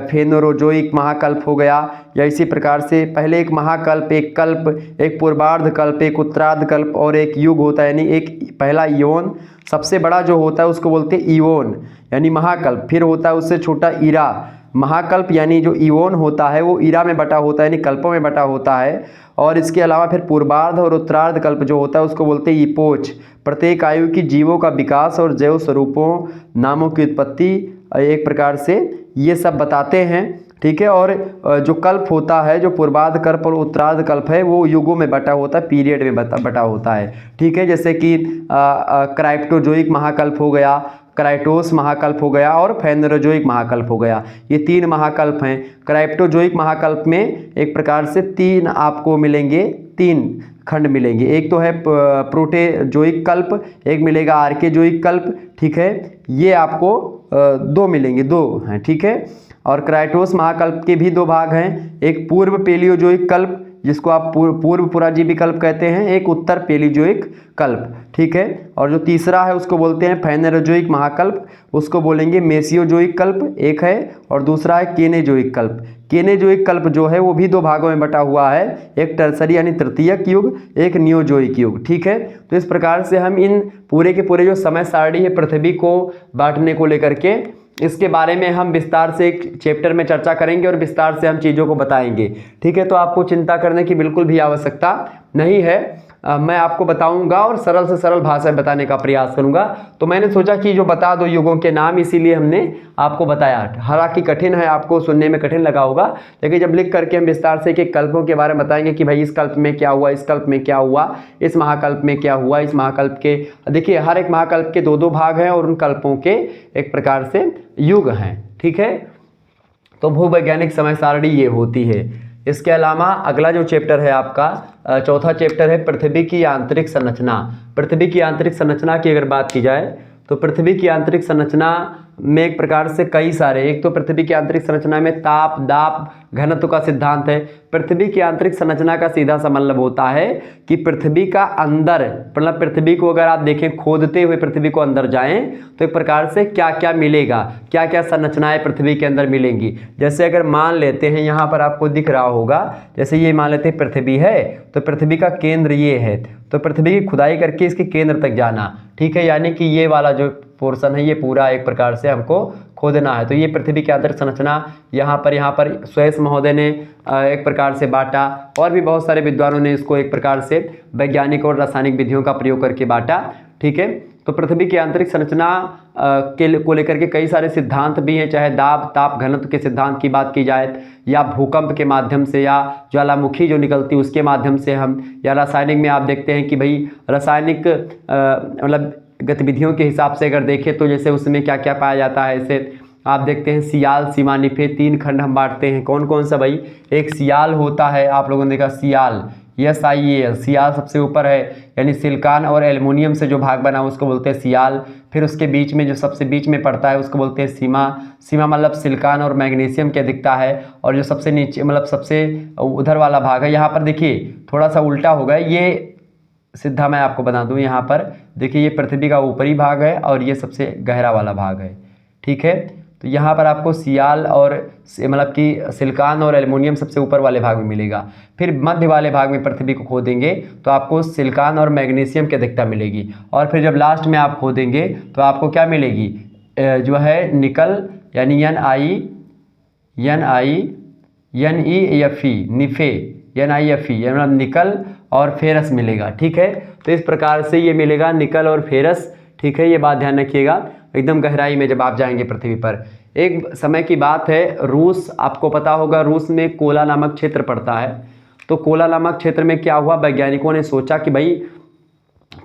Speaker 1: फेनोरोजोइक महाकल्प हो गया, या इसी प्रकार से पहले एक महाकल्प, एक कल्प, एक पूर्वार्ध कल्प, एक उत्तरार्ध कल्प और एक युग होता है, यानी एक पहला ईओन, सबसे बड़ा जो होता है उसको बोलते हैं ईओन यानी महाकल्प। फिर होता है उससे छोटा ईरा। महाकल्प यानी जो ईओन होता है वो ईरा में बटा होता है, यानी कल्पों में बटा होता है। और इसके अलावा फिर पूर्वार्ध और उत्तरार्ध कल्प जो होता है उसको बोलते हैं ईपोच। प्रत्येक आयु की जीवों का विकास और जैव स्वरूपों नामों की उत्पत्ति एक प्रकार से ये सब बताते हैं, ठीक है। और जो कल्प होता है, जो पूर्वार्ध कल्प और उत्तरार्ध कल्प है, वो युगों में बटा होता है, पीरियड में बटा होता है, ठीक है। जैसे कि क्राइप्टोजोइक महाकल्प हो गया, क्राइटोस महाकल्प हो गया और फेनोरोजोइक महाकल्प हो गया। ये 3 महाकल्प हैं। क्राइप्टोजोइक महाकल्प में एक प्रकार से 3 आपको मिलेंगे, 3 खंड मिलेंगे। एक तो है प्रोटेजोइक कल्प, एक मिलेगा आर्केजोइक कल्प, ठीक है। ये आपको 2 मिलेंगे, 2 हैं, ठीक है। और क्राइटोस महाकल्प के भी 2 भाग हैं, एक पूर्व पेलियोजोइक कल्प जिसको आप पूर्व पुराजीवी कल्प कहते हैं, एक उत्तर पेलियोजोइक कल्प, ठीक है। और जो तीसरा है उसको बोलते हैं फेनेरोजोइक महाकल्प, उसको बोलेंगे मेसियोजोइक कल्प एक है, और दूसरा है केनेजोइक कल्प। केनेजोइक कल्प जो है वो भी 2 भागों में बटा हुआ है, एक टर्सरी यानी तृतीयक युग, एक नियोजोइक युग, ठीक है। तो इस प्रकार से हम इन पूरे के पूरे जो समय सारणी है पृथ्वी को बांटने को लेकर के, इसके बारे में हम विस्तार से एक चैप्टर में चर्चा करेंगे और विस्तार से हम चीज़ों को बताएंगे, ठीक है। तो आपको चिंता करने की बिल्कुल भी आवश्यकता नहीं है। मैं आपको बताऊंगा और सरल से सरल भाषा में बताने का प्रयास करूंगा। तो मैंने सोचा कि जो बता दो युगों के नाम, इसीलिए हमने आपको बताया। हालांकि कठिन है, आपको सुनने में कठिन लगा होगा, लेकिन जब लिख करके हम विस्तार से एक कल्पों के बारे में बताएंगे कि भाई इस कल्प में क्या हुआ, इस कल्प में क्या हुआ, इस महाकल्प में क्या हुआ, इस महाकल्प के, देखिए हर एक महाकल्प के 2-2 भाग हैं और उन कल्पों के एक प्रकार से युग हैं, ठीक है। तो भूवैज्ञानिक समय सारणी ये होती है। इसके अलावा अगला जो चैप्टर है आपका चौथा चैप्टर है पृथ्वी की आंतरिक संरचना। पृथ्वी की आंतरिक संरचना की अगर बात की जाए तो पृथ्वी की आंतरिक संरचना में एक प्रकार से कई सारे, एक तो पृथ्वी की आंतरिक संरचना में ताप दाब घनत्व का सिद्धांत है। पृथ्वी की आंतरिक संरचना का सीधा सा मतलब होता है कि पृथ्वी का अंदर, मतलब पृथ्वी को अगर आप देखें खोदते हुए पृथ्वी को अंदर जाएं तो एक प्रकार से क्या क्या मिलेगा, क्या क्या संरचनाएं पृथ्वी के अंदर मिलेंगी। जैसे अगर मान लेते हैं, यहाँ पर आपको दिख रहा होगा, जैसे ये मान लेते हैं पृथ्वी है, तो पृथ्वी का केंद्र ये है, तो पृथ्वी की खुदाई करके इसके केंद्र तक जाना, ठीक है। यानी कि ये वाला जो पोर्शन है ये पूरा एक प्रकार से हमको खोदना है। तो ये पृथ्वी की आंतरिक संरचना यहाँ पर सुयस महोदय ने एक प्रकार से बांटा, और भी बहुत सारे विद्वानों ने इसको एक प्रकार से वैज्ञानिक और रासायनिक विधियों का प्रयोग करके बांटा, ठीक है। तो पृथ्वी की आंतरिक संरचना को लेकर के कई सारे सिद्धांत भी हैं, चाहे दाब ताप घनत्व के सिद्धांत की बात की जाए, या भूकंप के माध्यम से, या ज्वालामुखी जो निकलती उसके माध्यम से हम, या रासायनिक में आप देखते हैं कि भाई रासायनिक मतलब गतिविधियों के हिसाब से अगर देखें तो जैसे उसमें क्या क्या पाया जाता है। ऐसे आप देखते हैं सियाल सीमानिफे 3 खंड हम बांटते हैं। कौन कौन सा भाई, एक सियाल होता है, आप लोगों ने देखा सियाल, SIAL, सियाल सबसे ऊपर है, यानी सिलिकॉन और एल्युमिनियम से जो भाग बना उसको बोलते हैं सियाल। फिर उसके बीच में जो सबसे बीच में पड़ता है उसको बोलते हैं सीमा। सीमा मतलब सिलिकॉन और मैग्नीशियम की अधिकता है। और जो सबसे नीचे मतलब सबसे उधर वाला भाग है, यहाँ पर देखिए थोड़ा सा उल्टा होगा, ये सीधा मैं आपको बता दूं, यहाँ पर देखिए ये पृथ्वी का ऊपरी भाग है और ये सबसे गहरा वाला भाग है, ठीक है। तो यहाँ पर आपको सियाल और मतलब कि सिलिकॉन और एल्युमिनियम सबसे ऊपर वाले भाग में मिलेगा। फिर मध्य वाले भाग में पृथ्वी को खोदेंगे तो आपको सिलिकॉन और मैग्नीशियम की अधिकता मिलेगी। और फिर जब लास्ट में आप खोदेंगे तो आपको क्या मिलेगी, जो है निकल, यानी NiFe, मतलब निकल और फेरस मिलेगा, ठीक है। तो इस प्रकार से ये मिलेगा निकल और फेरस, ठीक है। ये बात ध्यान रखिएगा एकदम गहराई में जब आप जाएंगे पृथ्वी पर। एक समय की बात है, रूस, आपको पता होगा रूस में कोला नामक क्षेत्र पड़ता है। तो कोला नामक क्षेत्र में क्या हुआ, वैज्ञानिकों ने सोचा कि भाई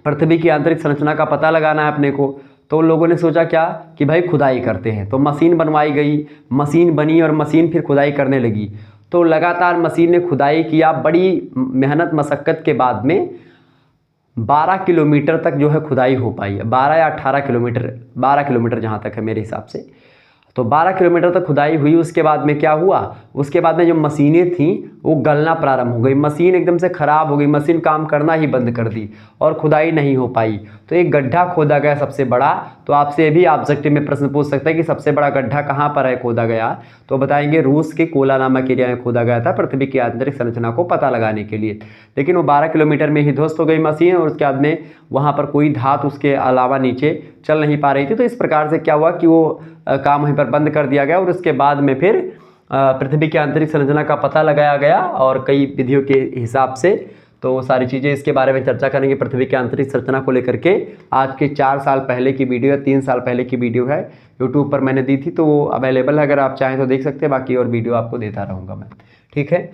Speaker 1: पृथ्वी की आंतरिक संरचना का पता लगाना है अपने को। तो उन लोगों ने सोचा क्या कि भाई खुदाई करते हैं। तो मशीन बनवाई गई, मशीन बनी और मशीन फिर खुदाई करने लगी। तो लगातार मशीन ने खुदाई किया, बड़ी मेहनत मशक्क़त के बाद में 12 किलोमीटर तक जो है खुदाई हो पाई, 12 या 18 किलोमीटर, 12 किलोमीटर जहाँ तक है मेरे हिसाब से। तो 12 किलोमीटर तक खुदाई हुई। उसके बाद में क्या हुआ, उसके बाद में जो मशीनें थीं वो गलना प्रारंभ हो गई, मशीन एकदम से ख़राब हो गई, मशीन काम करना ही बंद कर दी और खुदाई नहीं हो पाई। तो एक गड्ढा खोदा गया सबसे बड़ा। तो आपसे भी ऑब्जेक्टिव में प्रश्न पूछ सकता है कि सबसे बड़ा गड्ढा कहाँ पर है खोदा गया, तो बताएंगे रूस के कोला नामक एरिया में खोदा गया था पृथ्वी की आंतरिक संरचना को पता लगाने के लिए। लेकिन वो 12 किलोमीटर में ही ध्वस्त हो गई मशीन और उसके बाद में वहाँ पर कोई धातु उसके अलावा नीचे चल नहीं पा रही थी। तो इस प्रकार से क्या हुआ कि वो काम वहीं पर बंद कर दिया गया और उसके बाद में फिर पृथ्वी की आंतरिक संरचना का पता लगाया गया और कई विधियों के हिसाब से। तो सारी चीज़ें इसके बारे में चर्चा करेंगे पृथ्वी की आंतरिक संरचना को लेकर के। आज के 4 साल पहले की वीडियो है, 3 साल पहले की वीडियो है, यूट्यूब पर मैंने दी थी, तो वो अवेलेबल है, अगर आप चाहें तो देख सकते हैं। बाकी और वीडियो आपको देता रहूँगा मैं, ठीक है।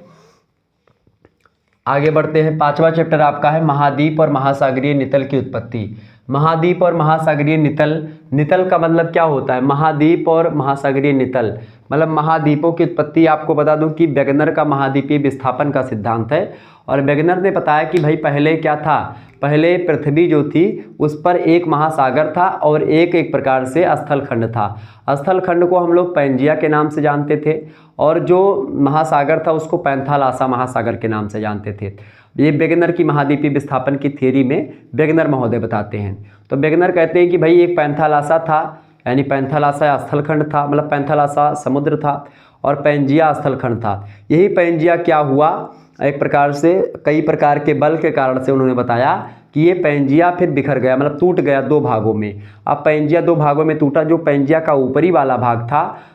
Speaker 1: आगे बढ़ते हैं। 5वां चैप्टर आपका है महाद्वीप और महासागरीय नितल की उत्पत्ति। महाद्वीप और महासागरीय नितल, नितल का मतलब क्या होता है, महाद्वीप और महासागरीय नितल मतलब महाद्वीपों की उत्पत्ति। आपको बता दूं कि वेगनर का महाद्वीपीय विस्थापन का सिद्धांत है। और वेगनर ने बताया कि भाई पहले क्या था, पहले पृथ्वी जो थी उस पर एक महासागर था और एक प्रकार से स्थलखंड था। स्थलखंड को हम लोग पैंजिया के नाम से जानते थे और जो महासागर था उसको पैंथालासा महासागर के नाम से जानते थे। ये वेगनर की महाद्वीपीय विस्थापन की थ्योरी में वेगनर महोदय बताते हैं। तो वेगनर कहते हैं कि भाई एक पैंथालासा था, यानी पैंथालासा स्थलखंड था, मतलब पैंथालासा समुद्र था और पैंजिया स्थलखंड था। यही पैंजिया क्या हुआ, एक प्रकार से कई प्रकार के बल के कारण से उन्होंने बताया कि ये पैंजिया फिर बिखर गया, मतलब टूट गया 2 भागों में। अब पैंजिया 2 भागों में टूटा। जो पैंजिया का ऊपरी वाला भाग था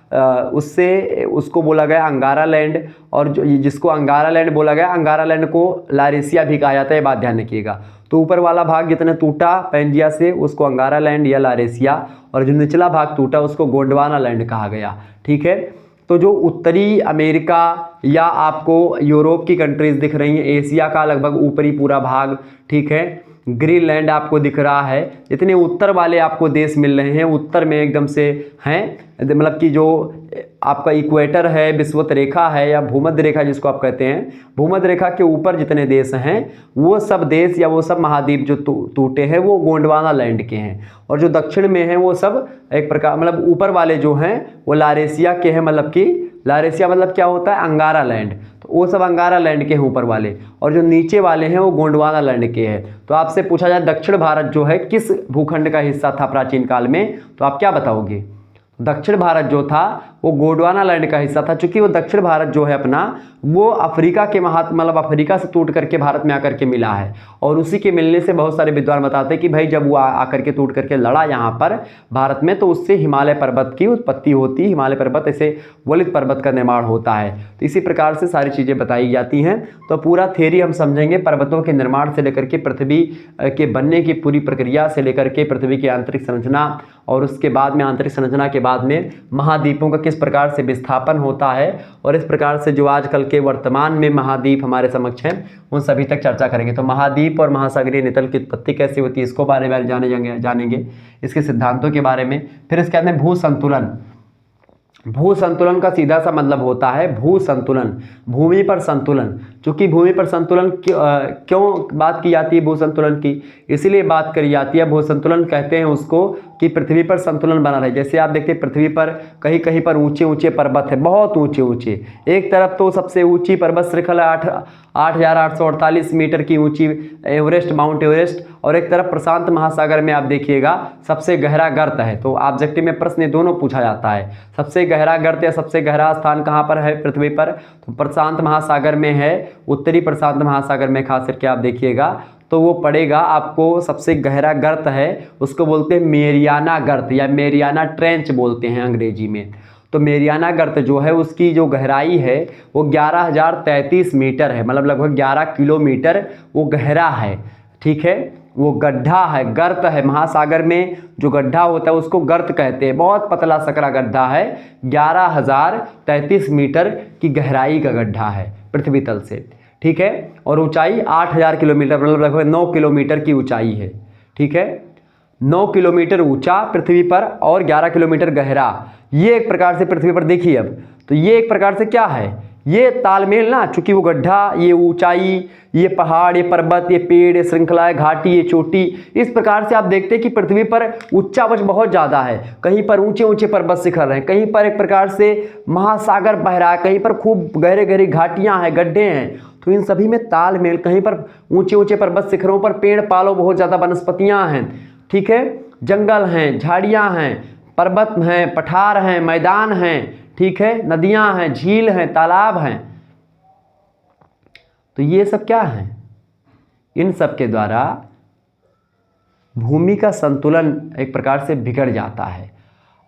Speaker 1: उससे उसको बोला गया अंगारा लैंड, और जो जिसको अंगारा लैंड बोला गया, अंगारा लैंड को लारेसिया भी कहा जाता है, ये बात ध्यान रखिएगा। तो ऊपर वाला भाग जितना टूटा पैंजिया से उसको अंगारा लैंड या लारेसिया, और जो निचला भाग टूटा उसको गोंडवाना लैंड कहा गया, ठीक है। तो जो उत्तरी अमेरिका या आपको यूरोप की कंट्रीज दिख रही हैं, एशिया का लगभग ऊपरी पूरा भाग, ठीक है, ग्रीनलैंड आपको दिख रहा है, इतने उत्तर वाले आपको देश मिल रहे हैं, उत्तर में एकदम से हैं, मतलब कि जो आपका इक्वेटर है, विषुवत रेखा है या भूमध्य रेखा जिसको आप कहते हैं, भूमध्य रेखा के ऊपर जितने देश हैं वो सब देश या वो सब महाद्वीप जो टूटे हैं वो गोंडवाना लैंड के हैं, और जो दक्षिण में हैं वो सब एक प्रकार मतलब ऊपर वाले जो हैं वो लारेसिया के हैं, मतलब कि लारेसिया मतलब क्या होता है, अंगारा लैंड, तो वो सब अंगारा लैंड के हैं ऊपर वाले, और जो नीचे वाले हैं वो गोंडवाना लैंड के हैं। तो आपसे पूछा जाए दक्षिण भारत जो है किस भूखंड का हिस्सा था प्राचीन काल में, तो आप क्या बताओगे, दक्षिण भारत जो था वो गोंडवाना लैंड का हिस्सा था। चूंकि वो दक्षिण भारत जो है अपना वो अफ्रीका के मतलब अफ्रीका से टूट करके भारत में आकर के मिला है, और उसी के मिलने से बहुत सारे विद्वान बताते हैं कि भाई जब वो आकर के टूट करके लड़ा यहाँ पर भारत में तो उससे हिमालय पर्वत की उत्पत्ति होती है, हिमालय पर्वत ऐसे वलित पर्वत का निर्माण होता है। तो इसी प्रकार से सारी चीज़ें बताई जाती हैं। तो पूरा थ्योरी हम समझेंगे पर्वतों के निर्माण से लेकर के पृथ्वी के बनने की पूरी प्रक्रिया से लेकर के पृथ्वी की आंतरिक संरचना, और उसके बाद में आंतरिक संरचना के बाद में महाद्वीपों का किस प्रकार से विस्थापन होता है, और इस प्रकार से जो आजकल के वर्तमान में महाद्वीप हमारे समक्ष हैं उन सभी तक चर्चा करेंगे। तो महाद्वीप और महासागरीय नितल की उत्पत्ति कैसे होती है इसको बारे में जानेंगे, इसके सिद्धांतों के बारे में। फिर इसके बाद में भू संतुलन, भू संतुलन का सीधा सा मतलब होता है भू संतुलन, भूमि पर संतुलन। चूंकि भूमि पर संतुलन क्यों बात की जाती है भू संतुलन की, इसीलिए बात करी जाती है। भू संतुलन कहते हैं उसको कि पृथ्वी पर संतुलन बना रहे। जैसे आप देखते हैं पृथ्वी पर कहीं कहीं पर ऊंचे ऊंचे पर्वत है, बहुत ऊंचे ऊंचे। एक तरफ तो सबसे ऊंची पर्वत श्रृंखला 8,848 मीटर की ऊंची एवरेस्ट, माउंट एवरेस्ट, और एक तरफ प्रशांत महासागर में आप देखिएगा सबसे गहरा गर्त है। तो ऑब्जेक्टिव में प्रश्न दोनों पूछा जाता है, सबसे गहरा गर्त या सबसे गहरा स्थान कहाँ पर है पृथ्वी पर, तो प्रशांत महासागर में है, उत्तरी प्रशांत महासागर में खास करके आप देखिएगा तो वो पड़ेगा आपको। सबसे गहरा गर्त है उसको बोलते हैं मेरियाना गर्त या मेरियाना ट्रेंच बोलते हैं अंग्रेजी में। तो मेरियाना गर्त जो है उसकी जो गहराई है वो 11,033 मीटर है, मतलब लगभग 11 किलोमीटर वो गहरा है। ठीक है, वो गड्ढा है, गर्त है। महासागर में जो गड्ढा होता है उसको गर्त कहते हैं। बहुत पतला सकरा गड्ढा है, 11,033 मीटर की गहराई का गड्ढा है पृथ्वी तल से। ठीक है, और ऊंचाई 8,000 किलोमीटर, मतलब लगभग 9 किलोमीटर की ऊंचाई है। ठीक है, 9 किलोमीटर ऊंचा पृथ्वी पर और 11 किलोमीटर गहरा। ये एक प्रकार से पृथ्वी पर देखिए अब, तो ये एक प्रकार से क्या है, ये तालमेल ना, चूंकि वो गड्ढा, ये ऊंचाई, ये पहाड़, ये पर्वत, ये पेड़, ये श्रृंखलाएं, घाटी, ये चोटी, इस प्रकार से आप देखते हैं कि पृथ्वी पर उच्चावच बहुत ज़्यादा है। कहीं पर ऊंचे ऊंचे पर्वत शिखर हैं, कहीं पर एक प्रकार से महासागर बह रहा है, कहीं पर खूब गहरे गहरी घाटियाँ हैं, गड्ढे हैं। तो इन सभी में तालमेल, कहीं पर ऊंचे ऊंचे पर्वत शिखरों पर पेड़ पालो बहुत ज़्यादा, वनस्पतियाँ हैं। ठीक है, जंगल हैं, झाड़ियाँ हैं, पर्वत हैं, पठार हैं, मैदान हैं। ठीक है, नदियां हैं, झील हैं, तालाब हैं। तो ये सब क्या है, इन सब के द्वारा भूमि का संतुलन एक प्रकार से बिगड़ जाता है।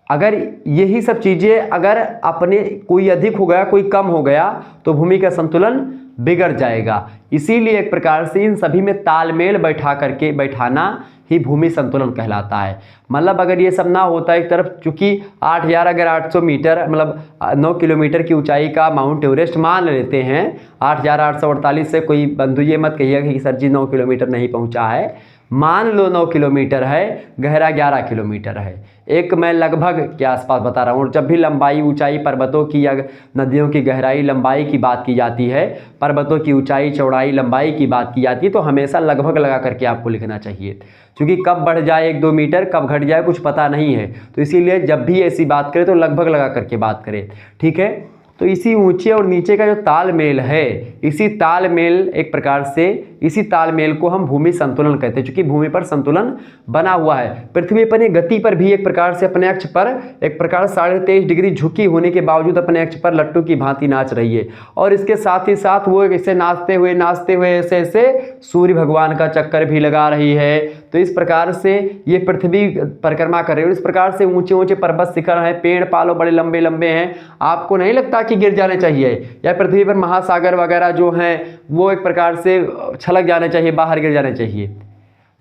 Speaker 1: अगर यही सब चीजें अगर अपने कोई अधिक हो गया कोई कम हो गया तो भूमि का संतुलन बिगड़ जाएगा। इसीलिए एक प्रकार से इन सभी में तालमेल बैठाना ही भूमि संतुलन कहलाता है। मतलब अगर ये सब ना होता एक तरफ, चूंकि 8,800 मीटर मतलब 9 किलोमीटर की ऊंचाई का माउंट एवरेस्ट मान लेते हैं, 8,848 से कोई बंधु ये मत कहिएगा कि सर जी 9 किलोमीटर नहीं पहुंचा है, मान लो 9 किलोमीटर है, गहरा 11 किलोमीटर है। एक मैं लगभग के आसपास बता रहा हूँ। जब भी लंबाई ऊंचाई पर्वतों की या नदियों की गहराई लंबाई की बात की जाती है, पर्वतों की ऊंचाई चौड़ाई लंबाई की बात की जाती है, तो हमेशा लगभग लगा करके आपको लिखना चाहिए, क्योंकि कब बढ़ जाए 1-2 मीटर, कब घट जाए कुछ पता नहीं है। तो इसीलिए जब भी ऐसी बात करें तो लगभग लगा करके बात करें। ठीक है, तो इसी ऊंचे और नीचे का जो तालमेल है, इसी तालमेल एक प्रकार से इसी तालमेल को हम भूमि संतुलन कहते हैं। क्योंकि भूमि पर संतुलन बना हुआ है। पृथ्वी अपनी गति पर भी एक प्रकार से अपने अक्ष पर एक प्रकार 23.5 डिग्री झुकी होने के बावजूद अपने अक्ष पर लट्टू की भांति नाच रही है। और इसके साथ ही साथ वो इसे नाचते हुए ऐसे ऐसे सूर्य भगवान का चक्कर भी लगा रही है। तो इस प्रकार से ये पृथ्वी परिक्रमा कर रही है। और इस प्रकार से ऊंचे ऊंचे पर्वत शिखर हैं, पेड़ पालो बड़े लंबे लंबे हैं। आपको नहीं लगता कि गिर जाने चाहिए, या पृथ्वी पर महासागर वगैरह जो हैं वो एक प्रकार से छलक जाने चाहिए, बाहर गिर जाने चाहिए।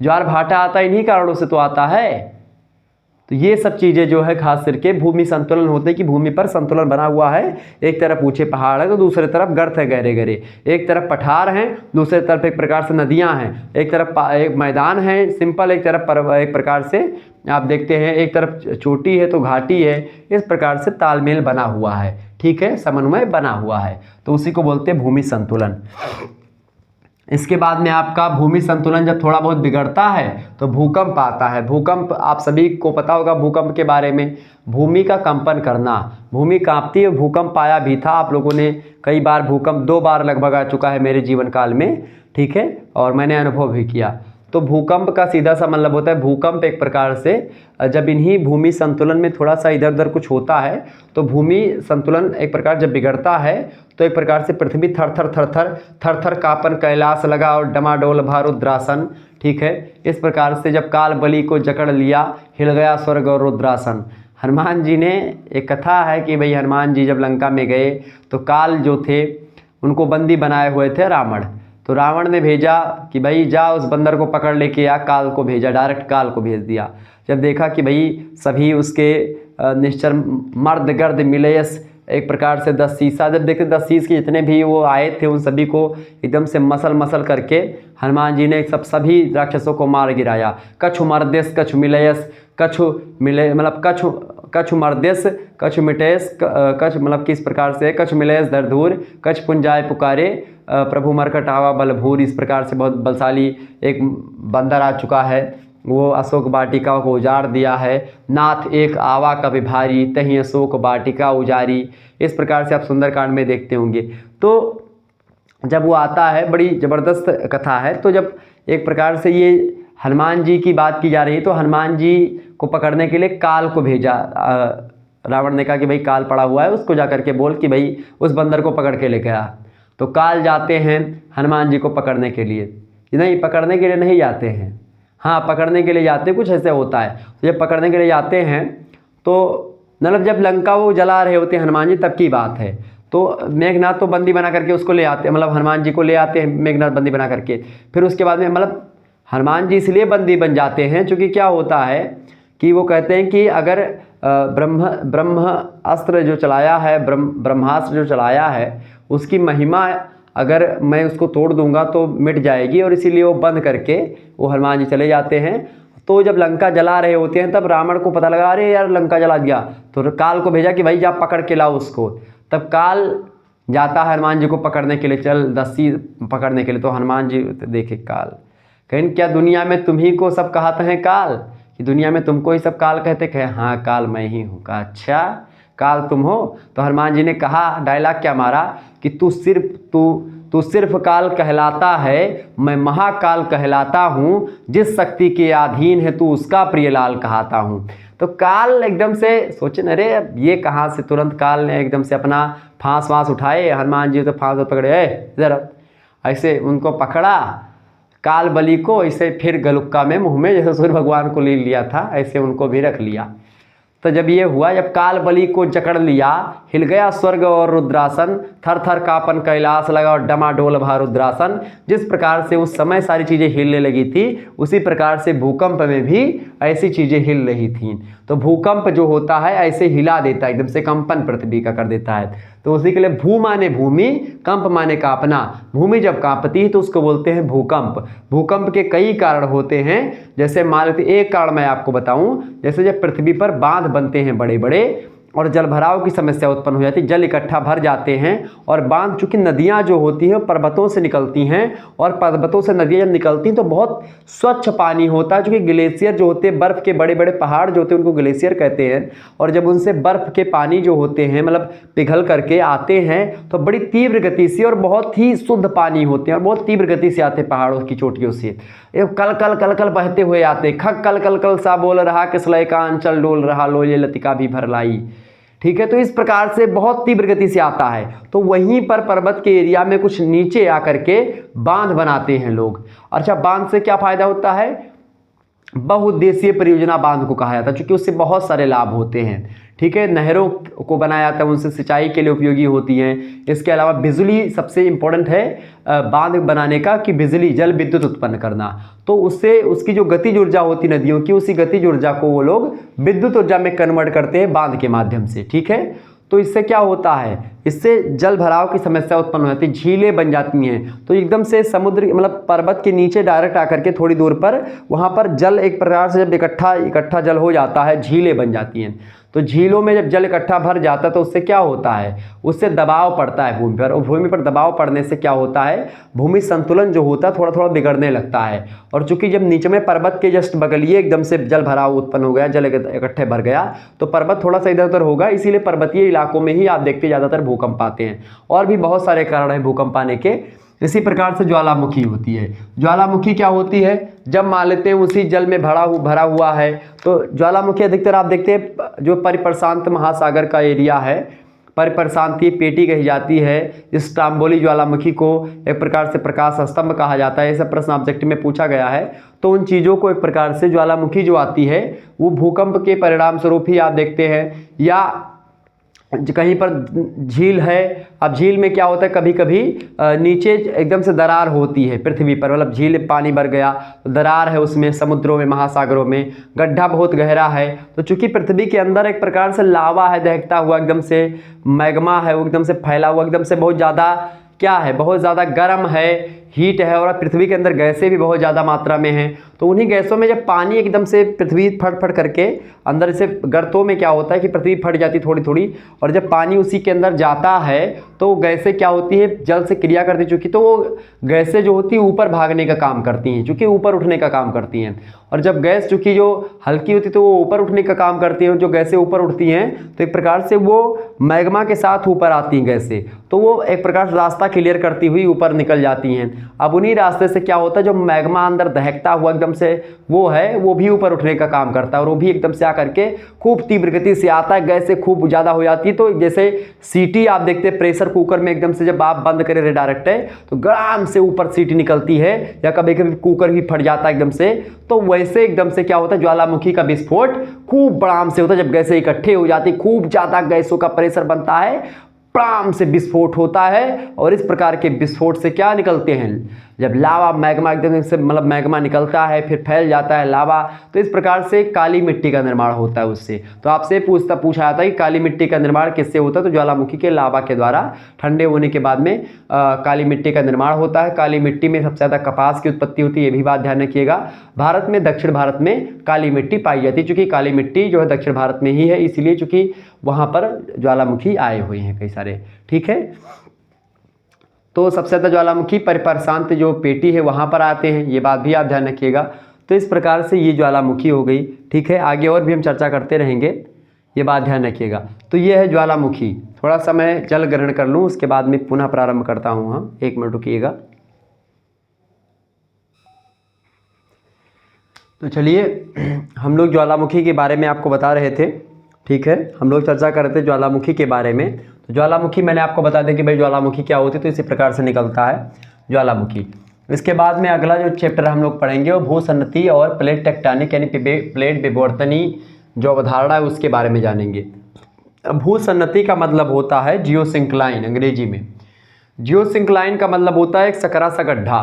Speaker 1: ज्वार भाटा आता है इन्हीं कारणों से तो आता है। तो ये सब चीज़ें जो है खास करके भूमि संतुलन होते हैं कि भूमि पर संतुलन बना हुआ है। एक तरफ ऊंचे पहाड़ है तो दूसरे तरफ गर्त है गहरे गहरे, एक तरफ पठार हैं, दूसरे तरफ एक प्रकार से नदियां हैं, एक तरफ एक मैदान है सिंपल, एक तरफ एक प्रकार से आप देखते हैं एक तरफ चोटी है तो घाटी है। इस प्रकार से तालमेल बना हुआ है। ठीक है, समन्वय बना हुआ है, तो उसी को बोलते हैं भूमि संतुलन। इसके बाद में आपका भूमि संतुलन जब थोड़ा बहुत बिगड़ता है तो भूकंप आता है। भूकंप आप सभी को पता होगा भूकंप के बारे में, भूमि का कंपन करना, भूमि कांपती है। भूकंप आया भी था, आप लोगों ने कई बार भूकंप 2 बार लगभग आ चुका है मेरे जीवन काल में। ठीक है, और मैंने अनुभव भी किया। तो भूकंप का सीधा सा मतलब होता है, भूकंप एक प्रकार से जब इन्हीं भूमि संतुलन में थोड़ा सा इधर उधर कुछ होता है तो भूमि संतुलन एक प्रकार जब बिगड़ता है तो एक प्रकार से पृथ्वी थर थर कापन कैलाश लगा और डमाडोल भा रुद्रासन। ठीक है, इस प्रकार से जब काल बलि को जकड़ लिया हिल गया स्वर्ग और रुद्रासन। हनुमान जी ने, एक कथा है कि भाई हनुमान जी जब लंका में गए तो काल जो थे उनको बंदी बनाए हुए थे रावण। तो रावण ने भेजा कि भाई जा उस बंदर को पकड़ लेके आ, काल को भेजा, डायरेक्ट काल को भेज दिया। जब देखा कि भाई सभी उसके निश्चर मर्द गर्द मिलेयस एक प्रकार से 10 शीशा, जब देखे 10 शीश के जितने भी वो आए थे उन सभी को एकदम से मसल करके हनुमान जी ने सभी राक्षसों को मार गिराया। कछु मर्देश कछु मिलेयस, कछु मिले मतलब कछु मर्देश कछु मिटेश कछ मतलब किस प्रकार से कछु मिलेश धरधूर कछ पुंजाय पुकारे प्रभु मरकटावा बलभूर। इस प्रकार से बहुत बलशाली एक बंदर आ चुका है, वो अशोक वाटिका को उजाड़ दिया है। नाथ एक आवा कवि भारी तहीं अशोक वाटिका उजारी। इस प्रकार से आप सुंदरकांड में देखते होंगे। तो जब वो आता है, बड़ी ज़बरदस्त कथा है। तो जब एक प्रकार से ये हनुमान जी की बात की जा रही है, तो हनुमान जी को पकड़ने के लिए काल को भेजा। रावण ने कहा कि भाई काल पड़ा हुआ है, उसको जा करके बोल कि भाई उस बंदर को पकड़ के लेके आ। तो काल जाते हैं हनुमान जी को पकड़ने के लिए। नहीं, पकड़ने के लिए नहीं जाते हैं, हाँ पकड़ने के लिए जाते हैं, कुछ ऐसे होता है। तो जब पकड़ने के लिए जाते हैं तो मतलब जब लंका वो जला रहे होते हैं हनुमान जी, तब की बात है। तो मेघनाथ तो बंदी बना करके उसको ले आते हैं, मतलब हनुमान जी को ले आते हैं मेघनाथ बंदी बना करके। फिर उसके बाद में मतलब हनुमान जी इसलिए बंदी बन जाते हैं क्योंकि क्या होता है कि वो कहते हैं कि अगर ब्रह्म अस्त्र जो चलाया है, ब्रह्मास्त्र जो चलाया है, उसकी महिमा अगर मैं उसको तोड़ दूंगा तो मिट जाएगी, और इसीलिए वो बंद करके वो हनुमान जी चले जाते हैं। तो जब लंका जला रहे होते हैं तब रावण को पता लगा, अरे यार लंका जला दिया, तो काल को भेजा कि भाई जा पकड़ के लाओ उसको। तब काल जाता है हनुमान जी को पकड़ने के लिए, चल दस्सी पकड़ने के लिए। तो हनुमान जी देखे काल, कहीं क्या दुनिया में तुम्ही को सब कहते हैं काल, कि दुनिया में तुमको ही सब काल कहते। कहे हाँ काल मैं ही हूँ। कहा अच्छा काल तुम हो। तो हनुमान जी ने कहा, डायलॉग क्या मारा कि तू सिर्फ काल कहलाता है, मैं महाकाल कहलाता हूँ, जिस शक्ति के अधीन है तू उसका प्रियलाल कहता हूँ। तो काल एकदम से सोचे, अरे ये कहाँ से, तुरंत काल ने एकदम से अपना फांस उठाए। हनुमान जी तो फांस पकड़े, जरा ऐसे उनको पकड़ा काल बलि को, ऐसे फिर गलुक्का में मुंह में, जैसे सूर्य भगवान को ले लिया था ऐसे उनको भी रख लिया। तो जब ये हुआ, जब काल बलि को जकड़ लिया, हिल गया स्वर्ग और रुद्रासन, थर थर कापन कैलाश लगा और डमाडोल भा रुद्रासन। जिस प्रकार से उस समय सारी चीज़ें हिलने लगी थी, उसी प्रकार से भूकंप में भी ऐसी चीज़ें हिल रही थीं। तो भूकंप जो होता है ऐसे हिला देता है, एकदम से कंपन पृथ्वी का कर देता है। तो उसी के लिए भू माने भूमि, कंप माने कांपना। भूमि जब कांपती है तो उसको बोलते हैं भूकंप। भूकंप के कई कारण होते हैं, जैसे मान लीजिए एक कारण मैं आपको बताऊं, जैसे जब पृथ्वी पर बांध बनते हैं बड़े बड़े और जल भराव की समस्या उत्पन्न हो जाती है, जल इकट्ठा भर जाते हैं, और बांध चूंकि नदियां जो होती हैं पर्वतों से निकलती हैं, और पर्वतों से नदियां जब निकलती हैं तो बहुत स्वच्छ पानी होता है, क्योंकि ग्लेशियर जो होते हैं, बर्फ़ के बड़े बड़े पहाड़ जो होते हैं उनको ग्लेशियर कहते हैं। और जब उनसे बर्फ़ के पानी जो होते हैं मतलब पिघल करके आते हैं तो बड़ी तीव्र गति से और बहुत ही शुद्ध पानी होते हैं, और बहुत तीव्र गति से आते हैं पहाड़ों की चोटियों से, कल कल कल कल बहते हुए आते। खग कल कल कल सा बोल रहा किसलय का अंचल डोल रहा, लोले लतिका भी भर लाई। ठीक है, तो इस प्रकार से बहुत तीव्र गति से आता है। तो वहीं पर पर्वत के एरिया में कुछ नीचे आकर के बांध बनाते हैं लोग। अच्छा, बांध से क्या फायदा होता है? बहुउद्देशीय परियोजना बांध को कहा जाता है, क्योंकि उससे बहुत सारे लाभ होते हैं। ठीक है, नहरों को बनाया जाता है, उनसे सिंचाई के लिए उपयोगी होती हैं। इसके अलावा बिजली सबसे इम्पोर्टेंट है बांध बनाने का, कि बिजली जल विद्युत उत्पन्न करना। तो उससे उसकी जो गतिज ऊर्जा होती नदियों की, उसी गतिज ऊर्जा को वो लोग विद्युत ऊर्जा में कन्वर्ट करते हैं बांध के माध्यम से। ठीक है, तो इससे क्या होता है, इससे जल भराव की समस्या उत्पन्न हो जाती है, झीलें बन जाती हैं। तो एकदम से समुद्र मतलब पर्वत के नीचे डायरेक्ट आकर के थोड़ी दूर पर वहाँ पर जल एक प्रकार से जब इकट्ठा जल हो जाता है, झीलें बन जाती हैं। तो झीलों में जब जल इकट्ठा भर जाता है तो उससे क्या होता है, उससे दबाव पड़ता है भूमि पर, और भूमि पर दबाव पड़ने से क्या होता है, भूमि संतुलन जो होता है थोड़ा थोड़ा बिगड़ने लगता है। और चूंकि जब नीचे में पर्वत के जस्ट बगलिए एकदम से जल भराव उत्पन्न हो गया, जल इकट्ठे भर गया, तो पर्वत थोड़ा सा इधर उधर होगा, इसीलिए पर्वतीय इलाकों में ही आप देखते ज़्यादातर भूकंप आते हैं। और भी बहुत सारे कारण हैं भूकंप आने के। इसी प्रकार से ज्वालामुखी होती है। ज्वालामुखी क्या होती है, जब मान लेते हैं उसी जल में भरा हुआ है, तो ज्वालामुखी अधिकतर आप देखते हैं जो परिप्रशांत महासागर का एरिया है, परिप्रशांतीय पेटी कही जाती है। इस स्ट्रोम्बोली ज्वालामुखी को एक प्रकार से प्रकाश स्तंभ कहा जाता है। ये सब प्रश्न ऑब्जेक्टिव में पूछा गया है। तो उन चीज़ों को एक प्रकार से ज्वालामुखी जो आती है वो भूकंप के परिणाम स्वरूप ही आप देखते हैं। या कहीं पर झील है, अब झील में क्या होता है, कभी कभी नीचे एकदम से दरार होती है पृथ्वी पर, मतलब झील पानी भर गया तो दरार है उसमें, समुद्रों में महासागरों में गड्ढा बहुत गहरा है। तो चूंकि पृथ्वी के अंदर एक प्रकार से लावा है दहकता हुआ, एकदम से मैग्मा है वो एकदम से फैला हुआ, एकदम से बहुत ज़्यादा क्या है, बहुत ज़्यादा गर्म है, हीट है और पृथ्वी के अंदर गैसें भी बहुत ज़्यादा मात्रा में हैं, तो उन्हीं गैसों में जब पानी एकदम से पृथ्वी फट फट करके अंदर से गर्तों में क्या होता है कि पृथ्वी फट जाती है थोड़ी थोड़ी, और जब पानी उसी के अंदर जाता है तो गैसें क्या होती हैं, जल से क्रिया करती, चूँकि तो वो गैसें जो होती हैं ऊपर भागने का काम करती हैं, चूँकि ऊपर उठने का काम करती हैं। और जब गैस चूँकि जो हल्की होती है तो वो ऊपर उठने का काम करती है, जो गैसें ऊपर उठती हैं तो एक प्रकार से वो मैग्मा के साथ ऊपर आती हैं गैसें, तो वो एक प्रकार से रास्ता क्लियर करती हुई ऊपर निकल जाती हैं। अब उन्हीं रास्ते से क्या होता है, जो मैग्मा अंदर दहकता हुआ एकदम से वो है, वो भी ऊपर उठने का काम करता है और वो भी एकदम से आकर के खूब तीव्र गति से आता है, गैसें खूब ज़्यादा हो जाती है। तो जैसे सीटी आप देखते हैं प्रेशर कुकर में, एकदम से जब आप बंद करें रिडायरेक्ट है तो गड़ाम से ऊपर सीटी निकलती है, या कभी कभी कुकर भी फट जाता है एकदम से, तो वैसे एकदम से क्या होता है, ज्वालामुखी का विस्फोट खूब बड़ाम से होता है। जब गैसें इकट्ठे हो जाती, खूब ज़्यादा गैसों का प्रेशर बनता है, बड़ाम से विस्फोट होता है, और इस प्रकार के विस्फोट से क्या निकलते हैं, जब लावा मैग्मा एकदम से मतलब मैग्मा निकलता है फिर फैल जाता है लावा, तो इस प्रकार से काली मिट्टी का निर्माण होता है उससे। तो आपसे पूछा जाता है कि काली मिट्टी का निर्माण किससे होता है, तो ज्वालामुखी के लावा के द्वारा ठंडे होने के बाद में काली मिट्टी का निर्माण होता है। काली मिट्टी में सबसे ज़्यादा कपास की उत्पत्ति होती है, ये भी बात ध्यान रखिएगा। भारत में, दक्षिण भारत में काली मिट्टी पाई जाती है, चूँकि काली मिट्टी जो है दक्षिण भारत में ही है, इसलिए चूँकि वहाँ पर ज्वालामुखी आए हुए हैं कई सारे, ठीक है। तो सबसे ज़्यादा ज्वालामुखी परिप्रशांत जो पेटी है वहाँ पर आते हैं, ये बात भी आप ध्यान रखिएगा। तो इस प्रकार से ये ज्वालामुखी हो गई, ठीक है। आगे और भी हम चर्चा करते रहेंगे, ये बात ध्यान रखिएगा। तो ये है ज्वालामुखी। थोड़ा सा मैं जल ग्रहण कर लूँ, उसके बाद में पुनः प्रारंभ करता हूँ। हम 1 मिनट रुकिएगा। तो चलिए, हम लोग ज्वालामुखी के बारे में आपको बता रहे थे, ठीक है। हम लोग चर्चा कर रहे थे ज्वालामुखी के बारे में। तो ज्वालामुखी मैंने आपको बता दें कि भाई ज्वालामुखी क्या होती है, तो इसी प्रकार से निकलता है ज्वालामुखी। इसके बाद में अगला जो चैप्टर हम लोग पढ़ेंगे वो भूसन्नति और प्लेट टेक्टोनिक यानी प्लेट विवर्तनी जो अवधारणा है उसके बारे में जानेंगे। भूसन्नति का मतलब होता है जियोसिंक्लाइन, अंग्रेजी में। जियोसिंक्लाइन का मतलब होता है एक सकरा सा गड्ढा।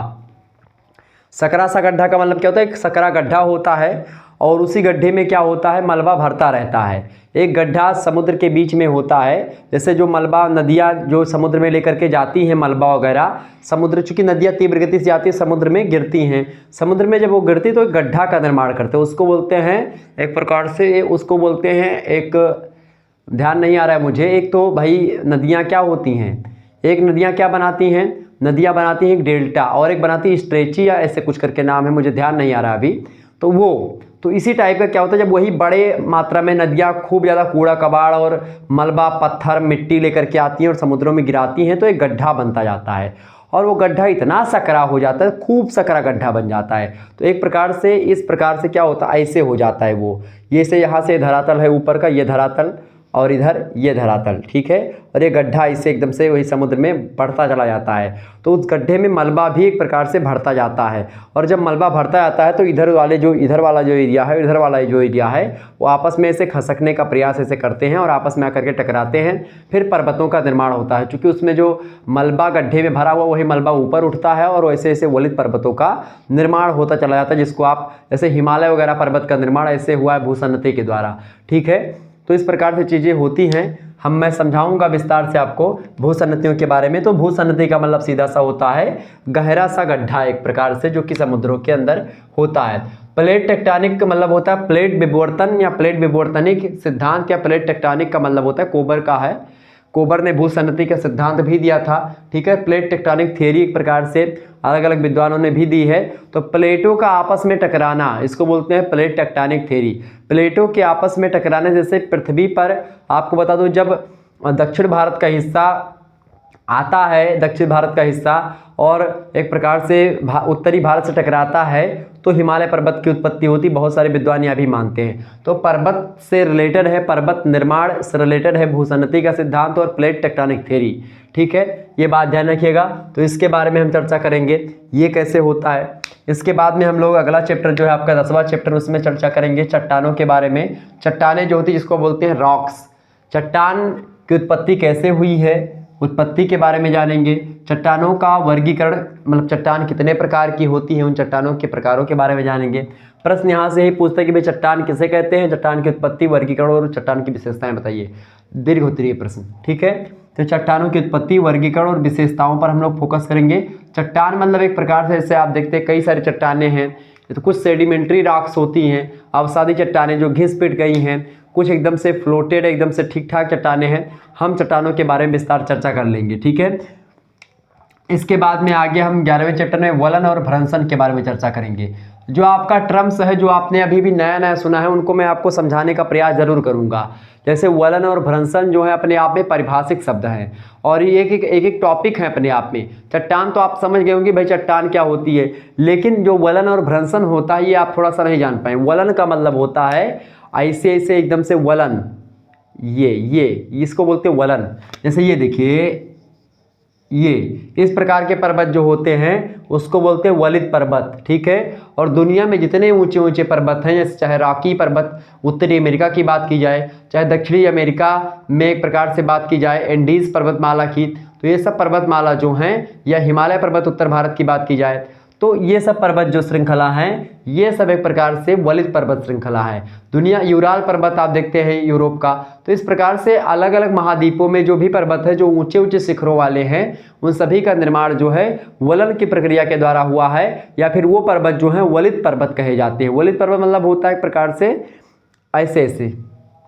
Speaker 1: सकरा सा गड्ढा का मतलब क्या होता है, एक सकरा गड्ढा होता है और उसी गड्ढे में क्या होता है, मलबा भरता रहता है। एक गड्ढा समुद्र के बीच में होता है, जैसे जो मलबा नदियाँ जो समुद्र में लेकर के जाती हैं मलबा वगैरह, समुद्र चूँकि नदियाँ तीव्र गति से आती है समुद्र में गिरती हैं, समुद्र में जब वो गिरती तो एक गड्ढा का निर्माण करते हैं, उसको बोलते हैं एक प्रकार से, उसको बोलते हैं एक, ध्यान नहीं आ रहा है मुझे, एक तो भाई नदियाँ क्या होती हैं, एक नदियाँ क्या बनाती हैं, नदियाँ बनाती हैं एक डेल्टा, और एक बनाती है स्ट्रेची या ऐसे कुछ करके नाम है, मुझे ध्यान नहीं आ रहा अभी। तो वो तो इसी टाइप का क्या होता है, जब वही बड़े मात्रा में नदियाँ खूब ज़्यादा कूड़ा कबाड़ और मलबा पत्थर मिट्टी लेकर के आती हैं और समुद्रों में गिराती हैं, तो एक गड्ढा बनता जाता है, और वो गड्ढा इतना सकरा हो जाता है, खूब सकरा गड्ढा बन जाता है। तो एक प्रकार से इस प्रकार से क्या होता है, ऐसे हो जाता है वो, ये से यहाँ से धरातल है ऊपर का, ये धरातल और इधर ये धरातल, ठीक है, और ये गड्ढा इससे एकदम से वही समुद्र में बढ़ता चला जाता है। तो उस गड्ढे में मलबा भी एक प्रकार से भरता जाता है, और जब मलबा भरता जाता है तो इधर वाला जो एरिया है, इधर वाला जो एरिया है, वो आपस में ऐसे खसकने का प्रयास ऐसे करते हैं और आपस में आकर के टकराते हैं, फिर पर्वतों का निर्माण होता है। चूँकि उसमें जो मलबा गड्ढे में भरा हुआ वही मलबा ऊपर उठता है और वैसे ऐसे वलित पर्वतों का निर्माण होता चला जाता है, जिसको आप जैसे हिमालय वगैरह पर्वत का निर्माण ऐसे हुआ है भूसन्नति के द्वारा, ठीक है। तो इस प्रकार से चीज़ें होती हैं, मैं समझाऊंगा विस्तार से आपको भूसन्नतियों के बारे में। तो भूसन्नति का मतलब सीधा सा होता है गहरा सा गड्ढा एक प्रकार से, जो कि समुद्रों के अंदर होता है। प्लेट टेक्टोनिक का मतलब होता है प्लेट विवर्तन या प्लेट विवर्तनिक सिद्धांत, या प्लेट टेक्टोनिक का मतलब होता है कोबर का है, कोबर ने भूसन्नति का सिद्धांत भी दिया था, ठीक है। प्लेट टेक्टोनिक थियरी एक प्रकार से अलग अलग विद्वानों ने भी दी है। तो प्लेटों का आपस में टकराना, इसको बोलते हैं प्लेट टेक्टोनिक थियरी। प्लेटों के आपस में टकराने, जैसे पृथ्वी पर आपको बता दूं, जब दक्षिण भारत का हिस्सा आता है, दक्षिण भारत का हिस्सा, और एक प्रकार से उत्तरी भारत से टकराता है, तो हिमालय पर्वत की उत्पत्ति होती, बहुत सारे विद्वान यह भी मानते हैं। तो पर्वत से रिलेटेड है, पर्वत निर्माण से रिलेटेड है भूसन्नति का सिद्धांत और प्लेट टेक्टोनिक थ्योरी, ठीक है, ये बात ध्यान रखिएगा। तो इसके बारे में हम चर्चा करेंगे, ये कैसे होता है। इसके बाद में हम लोग अगला चैप्टर जो है आपका 10वां चैप्टर, उसमें चर्चा करेंगे चट्टानों के बारे में। चट्टानें जो होती है जिसको बोलते हैं रॉक्स, चट्टान की उत्पत्ति कैसे हुई है, उत्पत्ति के बारे में जानेंगे। चट्टानों का वर्गीकरण, मतलब चट्टान कितने प्रकार की होती है, उन चट्टानों के प्रकारों के बारे में जानेंगे। प्रश्न यहाँ से ही पूछता है कि भाई चट्टान किसे कहते हैं, चट्टान की उत्पत्ति, वर्गीकरण और चट्टान की विशेषताएं बताइए। दीर्घ उत्तरीय प्रश्न, ठीक है। तो चट्टानों की उत्पत्ति, वर्गीकरण और विशेषताओं पर हम लोग फोकस करेंगे। चट्टान मतलब एक प्रकार से जैसे आप देखते हैं कई सारी चट्टानें हैं, तो कुछ सेडिमेंट्री रॉक्स होती हैं, अवसादी चट्टानें जो घिस पिट गई हैं, कुछ एकदम से फ्लोटेड एकदम से ठीक ठाक चट्टानें हैं। हम चट्टानों के बारे में विस्तार चर्चा कर लेंगे, ठीक है। इसके बाद में आगे हम 11वें चैप्टर में वलन और भ्रंशन के बारे में चर्चा करेंगे। जो आपका टर्म्स है जो आपने अभी भी नया नया सुना है उनको मैं आपको समझाने का प्रयास जरूर करूंगा। जैसे वलन और भ्रंशन जो है अपने आप में पारिभाषिक शब्द हैं और ये एक टॉपिक है अपने आप में। चट्टान तो आप समझ गए होंगे भाई चट्टान क्या होती है, लेकिन जो वलन और भ्रंशन होता है ये आप थोड़ा सा नहीं जान पाए। वलन का मतलब होता है ऐसे ऐसे एकदम से वलन, ये इसको बोलते हैं वलन। जैसे ये देखिए, ये इस प्रकार के पर्वत जो होते हैं उसको बोलते हैं वलित पर्वत, ठीक है। और दुनिया में जितने ऊंचे ऊंचे पर्वत हैं, जैसे चाहे रॉकी पर्वत उत्तरी अमेरिका की बात की जाए, चाहे दक्षिणी अमेरिका में एक प्रकार से बात की जाए एंडीज पर्वतमाला की, तो ये सब पर्वतमाला जो हैं, या हिमालय पर्वत उत्तर भारत की बात की जाए, तो ये सब पर्वत जो श्रृंखला हैं ये सब एक प्रकार से वलित पर्वत श्रृंखला है। दुनिया यूराल पर्वत आप देखते हैं यूरोप का, तो इस प्रकार से अलग अलग महाद्वीपों में जो भी पर्वत है जो ऊंचे ऊंचे शिखरों वाले हैं उन सभी का निर्माण जो है वलन की प्रक्रिया के द्वारा हुआ है, या फिर वो पर्वत जो है वलित पर्वत कहे जाते हैं। वलित पर्वत मतलब होता है एक प्रकार से ऐसे ऐसे,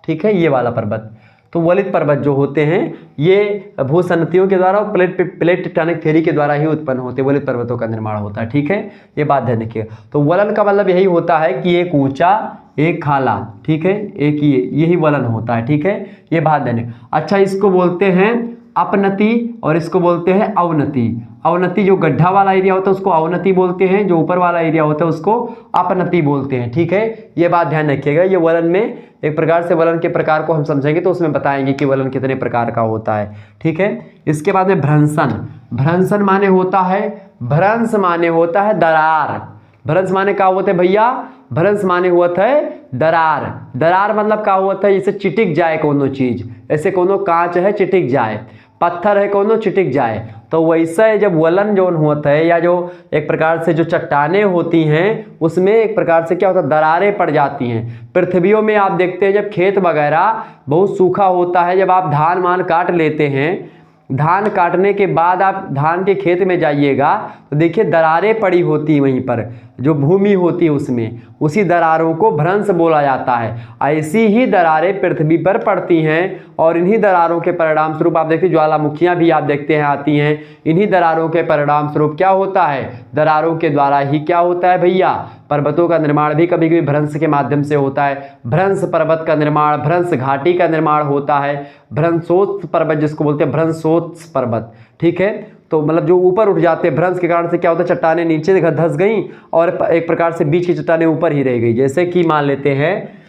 Speaker 1: ठीक है, ये वाला पर्वत। तो वलित पर्वत जो होते हैं ये भूसन्नतियों के द्वारा और प्लेट टेक्टोनिक थ्योरी के द्वारा ही उत्पन्न होते हैं, वलित पर्वतों का निर्माण होता है, ठीक है। ये बात ध्यान रखिएगा। तो वलन का मतलब यही होता है कि एक ऊंचा एक खाला, ठीक है, एक यही वलन होता है, ठीक है। ये बात ध्यान। अच्छा, इसको बोलते हैं अपनति और इसको बोलते हैं अवनति। अवनति जो गड्ढा वाला एरिया होता है उसको अवनति बोलते हैं, जो ऊपर वाला एरिया होता है उसको अपनति बोलते हैं, ठीक है। ये बात ध्यान रखिएगा। ये वलन में एक प्रकार से वलन के प्रकार को हम समझेंगे तो उसमें बताएंगे कि वलन कितने प्रकार का होता है, ठीक है। इसके बाद में भ्रंशन। भ्रंशन माने होता है, भ्रंश माने होता है दरार। भ्रंश माने क्या होता है भैया? भ्रंश माने हुआ है दरार। दरार मतलब क्या हुआ था? जैसे चिटिक जाए कोनो चीज, ऐसे कोनो कांच है चिटिक जाए, पत्थर है कोनो चिटिक जाए, तो वैसे जब वलन जो होता है या जो एक प्रकार से जो चट्टानें होती हैं उसमें एक प्रकार से क्या होता है दरारें पड़ जाती हैं। पृथ्वियों में आप देखते हैं जब खेत वगैरह बहुत सूखा होता है, जब आप धान मान काट लेते हैं, धान काटने के बाद आप धान के खेत में जाइएगा तो देखिए दरारें पड़ी होती वहीं पर, जो भूमि होती है उसमें, उसी दरारों को भ्रंश बोला जाता है। ऐसी ही दरारें पृथ्वी पर पड़ती हैं और इन्हीं दरारों के परिणाम स्वरूप आप देखते हैं ज्वालामुखियां भी आप देखते हैं आती हैं। इन्हीं दरारों के परिणाम स्वरूप क्या होता है? दरारों के द्वारा ही क्या होता है भैया? पर्वतों का निर्माण भी कभी कभी भ्रंश के माध्यम से होता है। भ्रंश पर्वत का निर्माण, भ्रंश घाटी का निर्माण होता है। भ्रंशोत्स पर्वत जिसको बोलते हैं भ्रंशोत्स पर्वत, ठीक है। तो मतलब जो ऊपर उठ जाते हैं भ्रंश के कारण से क्या होता है चट्टानें नीचे धंस गई और एक प्रकार से बीच की चट्टानें ऊपर ही रह गई। जैसे कि मान लेते हैं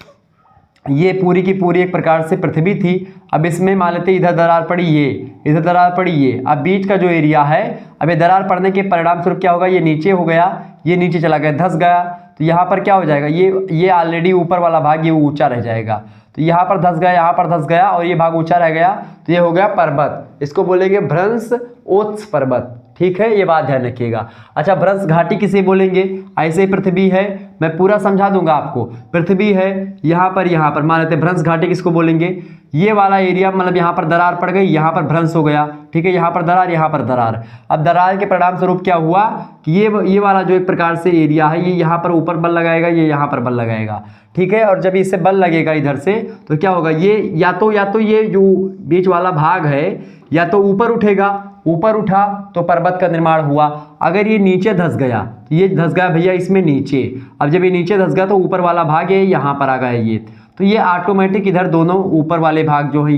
Speaker 1: ये पूरी की पूरी एक प्रकार से पृथ्वी थी, अब इसमें मान लेते इधर दरार पड़ी, ये इधर दरार पड़ी, ये अब बीच का जो एरिया है, अब ये दरार पड़ने के परिणाम स्वरूप क्या होगा? ये नीचे हो गया, ये नीचे चला गया, धंस गया, तो यहाँ पर क्या हो जाएगा? ये ऑलरेडी ऊपर वाला भाग ये ऊंचा रह जाएगा, तो यहाँ पर धंस गया, यहाँ पर धंस गया और ये भाग ऊंचा रह गया, तो ये हो गया पर्वत। इसको बोलेंगे भ्रंशोत्स पर्वत, ठीक है। ये बात ध्यान रखिएगा। अच्छा, भ्रंश घाटी किसे बोलेंगे? ऐसे ही पृथ्वी है, मैं पूरा समझा दूंगा आपको। पृथ्वी है यहाँ पर मान लेते हैं भ्रंश घाटी किसको बोलेंगे? ये वाला एरिया मतलब यहाँ पर दरार पड़ गई, यहाँ पर भ्रंश हो गया, ठीक है। यहाँ पर दरार, यहाँ पर दरार। अब दरार के परिणाम स्वरूप क्या हुआ कि ये वाला जो एक प्रकार से एरिया है ये यहाँ पर ऊपर बल लगाएगा, ये यहाँ पर बल लगाएगा, ठीक है। और जब इसे बल लगेगा इधर से तो क्या होगा? ये या तो ये जो बीच वाला भाग है या तो ऊपर उठेगा, ऊपर उठा तो पर्वत का निर्माण हुआ। अगर ये नीचे धंस गया तो ये धंस गया भैया इसमें नीचे। अब जब ये नीचे धंस गया तो ऊपर वाला भाग ये यहाँ पर आ गया, ये तो ये ऑटोमेटिक इधर दोनों ऊपर वाले भाग जो है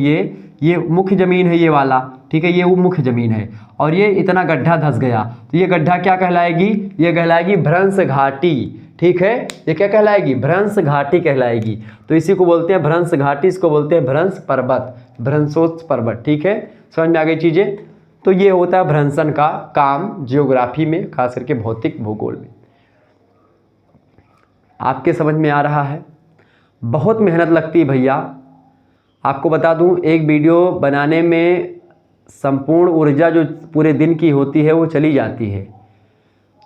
Speaker 1: ये मुख्य जमीन है ये वाला, ठीक है, ये वो मुख्य जमीन है और ये इतना गड्ढा धंस गया, तो ये गड्ढा क्या कहलाएगी? ये कहलाएगी भ्रंश घाटी, ठीक है। ये क्या कहलाएगी? भ्रंश घाटी कहलाएगी। तो इसी को बोलते हैं भ्रंश घाटी, इसको बोलते हैं भ्रंश पर्वत, भ्रंशोत्स पर्वत, ठीक है। समझ में आ गई चीजें? तो ये होता है भ्रंशन का काम जियोग्राफी में, खास करके भौतिक भूगोल में। आपके समझ में आ रहा है? बहुत मेहनत लगती है भैया। आपको बता दूं एक वीडियो बनाने में संपूर्ण ऊर्जा जो पूरे दिन की होती है वो चली जाती है।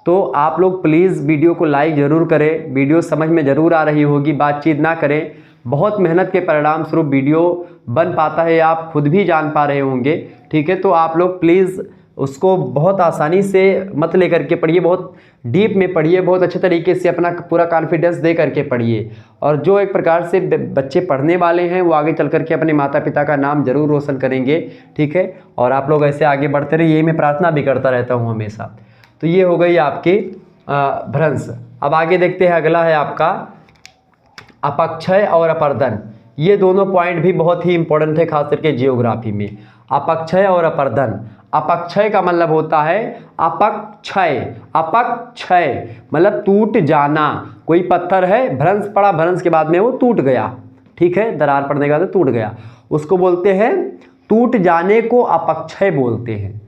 Speaker 1: तो आप लोग प्लीज़ वीडियो को लाइक ज़रूर करें, वीडियो समझ में ज़रूर आ रही होगी, बातचीत ना करें, बहुत मेहनत के परिणाम स्वरूप वीडियो बन पाता है, आप खुद भी जान पा रहे होंगे। ठीक है, तो आप लोग प्लीज़ उसको बहुत आसानी से मत लेकर के पढ़िए, बहुत डीप में पढ़िए, बहुत अच्छे तरीके से अपना पूरा कॉन्फिडेंस दे करके पढ़िए। और जो एक प्रकार से बच्चे पढ़ने वाले हैं वो आगे चल करके अपने माता पिता का नाम जरूर रोशन करेंगे। ठीक है, और आप लोग ऐसे आगे बढ़ते रहिए, यही मैं प्रार्थना भी करता रहता हूँ हमेशा। तो ये हो गई आपकी भ्रंश। अब आगे देखते हैं, अगला है आपका अपक्षय और अपर्दन। ये दोनों पॉइंट भी बहुत ही इंपॉर्टेंट है, खास करके जियोग्राफी में। अपक्षय और अपर्दन। अपक्षय का मतलब होता है अपक्षय, अपक्षय मतलब टूट जाना। कोई पत्थर है, भ्रंश पड़ा, भ्रंश के बाद में वो टूट गया। ठीक है, दरार पड़ने के बाद टूट गया, उसको बोलते हैं, टूट जाने को अपक्षय बोलते हैं।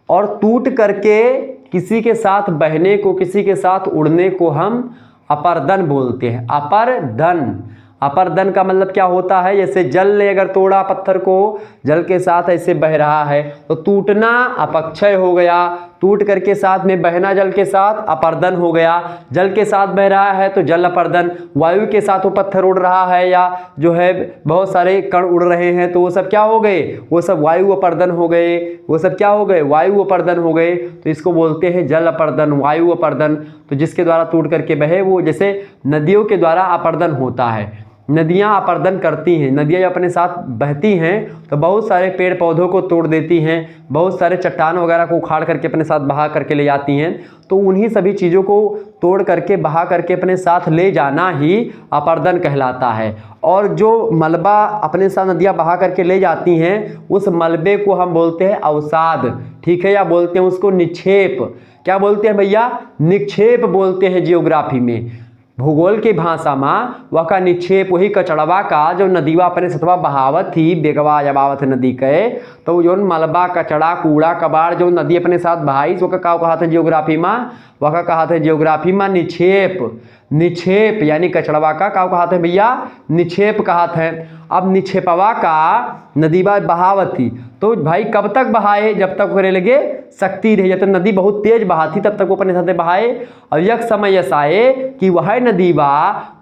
Speaker 1: और टूट करके किसी के साथ बहने को, किसी के साथ उड़ने को हम अपर्दन बोलते हैं। अपर्दन, अपर्दन का मतलब क्या होता है, जैसे जल ने अगर तोड़ा पत्थर को, जल के साथ ऐसे बह रहा है तो टूटना अपक्षय हो गया, टूट करके साथ में बहना जल के साथ अपर्दन हो गया। जल के साथ बह रहा है तो जल अपर्दन, वायु के साथ वो पत्थर उड़ रहा है या जो है बहुत सारे कण उड़ रहे हैं तो वो सब क्या हो गए, वो सब वायु अपर्दन हो गए। वो सब क्या हो गए, वायु अपर्दन हो गए। तो इसको बोलते हैं जल अपर्दन, वायु अपर्दन। तो जिसके द्वारा टूट करके बहे, वो जैसे नदियों के द्वारा अपर्दन होता है। नदियाँ अपर्दन करती हैं, नदियाँ अपने साथ बहती हैं तो बहुत सारे पेड़ पौधों को तोड़ देती हैं, बहुत सारे चट्टान वगैरह को उखाड़ करके अपने साथ बहा करके ले जाती हैं। तो उन्हीं सभी चीज़ों को तोड़ करके बहा करके अपने साथ ले जाना ही अपर्दन कहलाता है। और जो मलबा अपने साथ नदियाँ बहा करके ले जाती हैं, उस मलबे को हम बोलते हैं अवसाद। ठीक है, या बोलते हैं उसको निक्षेप। क्या बोलते हैं भैया, निक्षेप बोलते हैं जियोग्राफी में। भूगोल की भाषा में वह का निक्षेप वही कचड़वा का जो नदीवा अपने सतवा बहावत थी, बेगवा जबावत नदी के, तो जो मलबा कचड़ा कूड़ा कबाड़ जो नदी अपने साथ बहाई, वो का कहा था जियोग्राफी में, वह कहा था जियोग्राफी में निक्षेप। निक्षेप यानी कचड़वा का कहा था भैया, निक्षेप कहा था। अब निक्षेपवा का नदीवा बहावत थी, तो भाई कब तक बहाए, जब तक करे लगे शक्ति रही, जब तक नदी बहुत तेज बहाती तब तक वो अपने साथ बहाए। और एक समय ऐसा आए कि वह नदीवा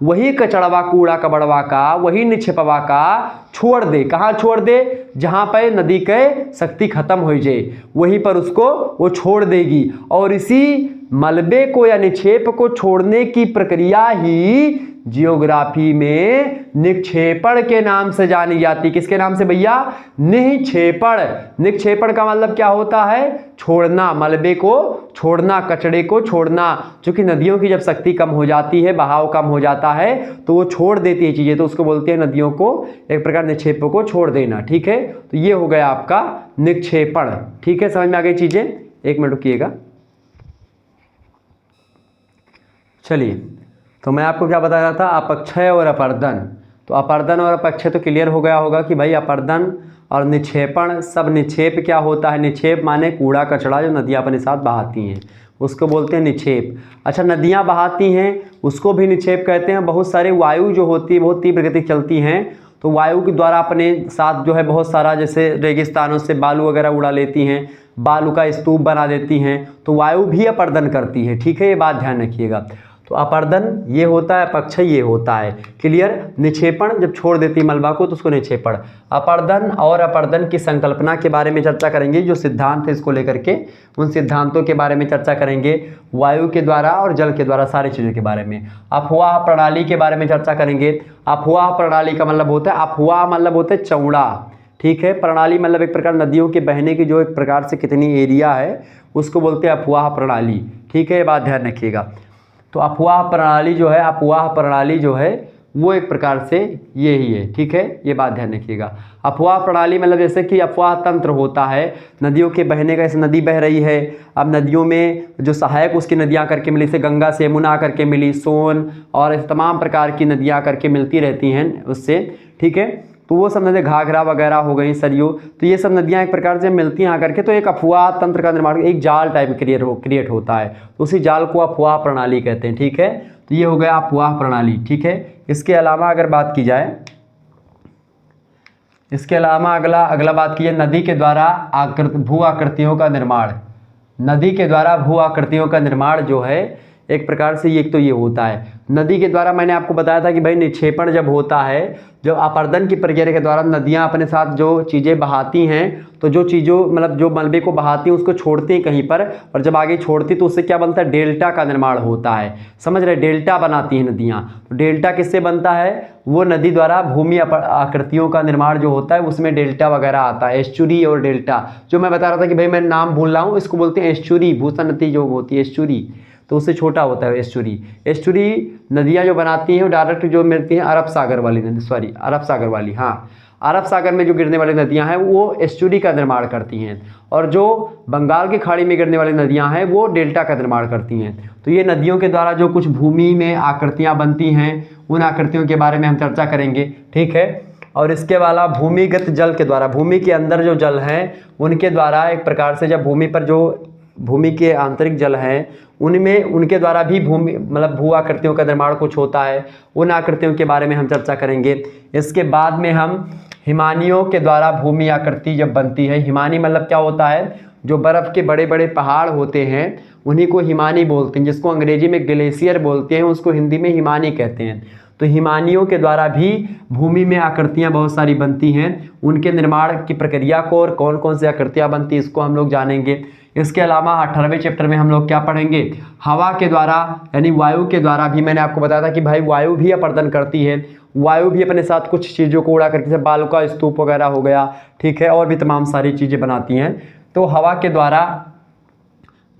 Speaker 1: वही कचड़वा कूड़ा कबड़वा का, वही निक्षेपवा का छोड़ दे। कहाँ छोड़ दे, जहाँ पर नदी के शक्ति खत्म हो जाए वहीं पर उसको वो छोड़ देगी। और इसी मलबे को या निक्षेप को छोड़ने की प्रक्रिया ही जियोग्राफी में निक्षेपण के नाम से जानी जाती। किसके नाम से भैया, निक्षेपण। निक्षेपण का मतलब क्या होता है, छोड़ना, मलबे को छोड़ना, कचड़े को छोड़ना। क्योंकि नदियों की जब शक्ति कम हो जाती है, बहाव कम हो जाता है तो वो छोड़ देती है चीजें, तो उसको बोलते हैं नदियों को एक प्रकार निक्षेपों को छोड़ देना। ठीक है, तो ये हो गया आपका निक्षेपण। ठीक है, समझ में आ गई चीजें। एक मिनट रुकिएगा। चलिए, तो मैं आपको क्या बता रहा था, अपक्षय और अपर्दन। तो अपर्दन और अपक्षय तो क्लियर हो गया होगा कि भाई अपर्दन और निक्षेपण सब। निक्षेप क्या होता है, निक्षेप माने कूड़ा कचड़ा जो नदियाँ अपने साथ बहाती हैं, उसको बोलते हैं निक्षेप। अच्छा, नदियाँ बहाती हैं उसको भी निक्षेप कहते हैं। बहुत सारे वायु जो होती है बहुत तीव्र गति चलती हैं, तो वायु के द्वारा अपने साथ जो है बहुत सारा जैसे रेगिस्तानों से बालू वगैरह उड़ा लेती हैं, बालू का स्तूप बना देती हैं, तो वायु भी अपर्दन करती है। ठीक है, ये बात ध्यान रखिएगा। तो अपर्दन ये होता है, अपक्षय ये होता है। क्लियर। निक्षेपण जब छोड़ देती मलबा को तो उसको निक्षेपण। अपर्दन और अपर्दन की संकल्पना के बारे में चर्चा करेंगे, जो सिद्धांत है इसको लेकर के, उन सिद्धांतों के बारे में चर्चा करेंगे। वायु के द्वारा और जल के द्वारा सारी चीज़ों के बारे में। अफवाह प्रणाली के बारे में चर्चा करेंगे। अफवाह प्रणाली का मतलब होता है, अफवाह मतलब होता है चौड़ा। ठीक है, प्रणाली मतलब एक प्रकार नदियों के बहने की जो एक प्रकार से कितनी एरिया है उसको बोलते हैं अफवाह प्रणाली। ठीक है, ये बात ध्यान रखिएगा। तो अफवाह प्रणाली जो है, अफवाह प्रणाली जो है वो एक प्रकार से ये ही है। ठीक है, ये बात ध्यान रखिएगा। अफवाह प्रणाली मतलब जैसे कि अफवाह तंत्र होता है नदियों के बहने का। जैसे नदी बह रही है, अब नदियों में जो सहायक उसकी नदियाँ करके मिली, जैसे गंगा से यमुना करके मिली, सोन और तमाम प्रकार की नदियाँ करके मिलती रहती हैं उससे। ठीक है, तो वो सब नदियाँ घाघरा वगैरह हो गई, सरयू, तो ये सब नदियाँ एक प्रकार से मिलती हैं आकर के, तो एक अफवाह तंत्र का निर्माण, एक जाल टाइप क्रिएट होता है, तो उसी जाल को अफवाह प्रणाली कहते हैं। ठीक है, तो ये हो गया अफवाह प्रणाली। ठीक है, इसके अलावा अगर बात की जाए, इसके अलावा अगला बात की जाए, नदी के द्वारा भू आकृतियों का निर्माण। नदी के द्वारा भू आकृतियों का निर्माण जो है एक प्रकार से ये, एक तो ये होता है नदी के द्वारा। मैंने आपको बताया था कि भाई निक्षेपण जब होता है, जब अपर्दन की प्रक्रिया के द्वारा नदियाँ अपने साथ जो चीज़ें बहाती हैं, तो जो चीज़ों मतलब जो मलबे को बहाती हैं उसको छोड़ती हैं कहीं पर, और जब आगे छोड़ती तो उससे क्या बनता है, डेल्टा का निर्माण होता है। समझ रहे, डेल्टा बनाती हैं नदियाँ। तो डेल्टा किससे बनता है, वो नदी द्वारा भूमि आकृतियों का निर्माण जो होता है उसमें डेल्टा वगैरह आता है, एस्चुरी और डेल्टा। जो मैं बता रहा था कि भाई मैं नाम भूल रहा हूँ, इसको बोलते हैं एस्चुरी, भूसा नदी जो होती है एस्चुरी, तो उससे छोटा होता है एस्चुरी। एस्चुरी नदियाँ जो बनाती हैं वो डायरेक्ट जो मिलती हैं अरब सागर वाली नदी, सॉरी अरब सागर वाली, हाँ अरब सागर में जो गिरने वाली नदियां हैं वो एस्चुरी का निर्माण करती हैं, और जो बंगाल की खाड़ी में गिरने वाली नदियां हैं वो डेल्टा का निर्माण करती हैं। तो ये नदियों के द्वारा जो कुछ भूमि में आकृतियां बनती हैं, उन आकृतियों के बारे में हम चर्चा करेंगे, ठीक है। और इसके अलावा भूमिगत जल के द्वारा, भूमि के अंदर जो जल हैं उनके द्वारा एक प्रकार से जब भूमि पर जो भूमि के आंतरिक जल हैं उनमें उनके द्वारा भी भूमि मतलब भू आकृतियों का निर्माण कुछ होता है, उन आकृतियों के बारे में हम चर्चा करेंगे। इसके बाद में हम हिमानियों के द्वारा भूमि आकृति जब बनती है, हिमानी मतलब क्या होता है, जो बर्फ़ के बड़े बड़े पहाड़ होते हैं उन्हीं को हिमानी बोलते हैं, जिसको अंग्रेजी में ग्लेशियर बोलते हैं, उसको हिंदी में हिमानी कहते हैं। तो हिमानियों के द्वारा भी भूमि में आकृतियाँ बहुत सारी बनती हैं, उनके निर्माण की प्रक्रिया को और कौन कौन सी आकृतियाँ बनती हैं इसको हम लोग जानेंगे। इसके अलावा 18वें चैप्टर में हम लोग क्या पढ़ेंगे, हवा के द्वारा यानी वायु के द्वारा भी। मैंने आपको बताया था कि भाई वायु भी अपर्दन करती है, वायु भी अपने साथ कुछ चीज़ों को उड़ा करके, जैसे बालू का स्तूप वगैरह हो गया, ठीक है, और भी तमाम सारी चीज़ें बनाती हैं। तो हवा के द्वारा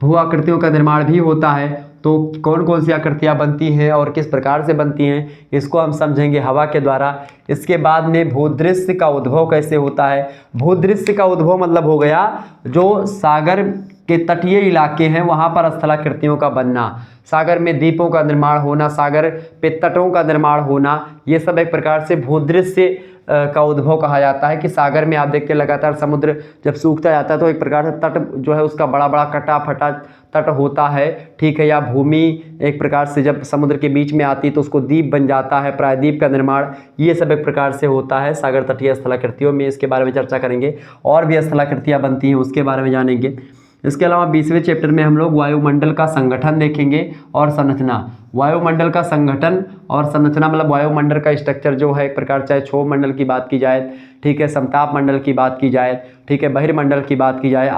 Speaker 1: भू आकृतियों का निर्माण भी होता है। तो कौन कौन सी आकृतियाँ बनती हैं और किस प्रकार से बनती हैं इसको हम समझेंगे हवा के द्वारा। इसके बाद में भूदृश्य का उद्भव कैसे होता है। भूदृश्य का उद्भव मतलब हो गया जो सागर के तटीय इलाके हैं वहाँ पर स्थलाकृतियों का बनना, सागर में द्वीपों का निर्माण होना, सागर पे तटों का निर्माण होना, ये सब एक प्रकार से भूदृश्य का उद्भव कहा जाता है। कि सागर में आप देखते लगातार समुद्र जब सूखता जाता है तो एक प्रकार से तट जो है उसका बड़ा बड़ा कटा फटा तट होता है, ठीक है, या भूमि एक प्रकार से जब समुद्र के बीच में आती है तो उसको द्वीप बन जाता है, प्रायद्वीप का निर्माण, ये सब एक प्रकार से होता है सागर तटीय स्थलाकृतियों में। इसके बारे में चर्चा करेंगे, और भी स्थलाकृतियाँ बनती हैं उसके बारे में जानेंगे। इसके अलावा 20वें चैप्टर में हम लोग वायुमंडल का संगठन देखेंगे और संरचना। वायुमंडल का संगठन और संरचना मतलब वायुमंडल का स्ट्रक्चर जो है एक प्रकार, चाहे क्षोभ मंडल की बात की जाए, ठीक है, समताप मंडल की बात की जाए, ठीक है, बहिर्मंडल की बात की जाए,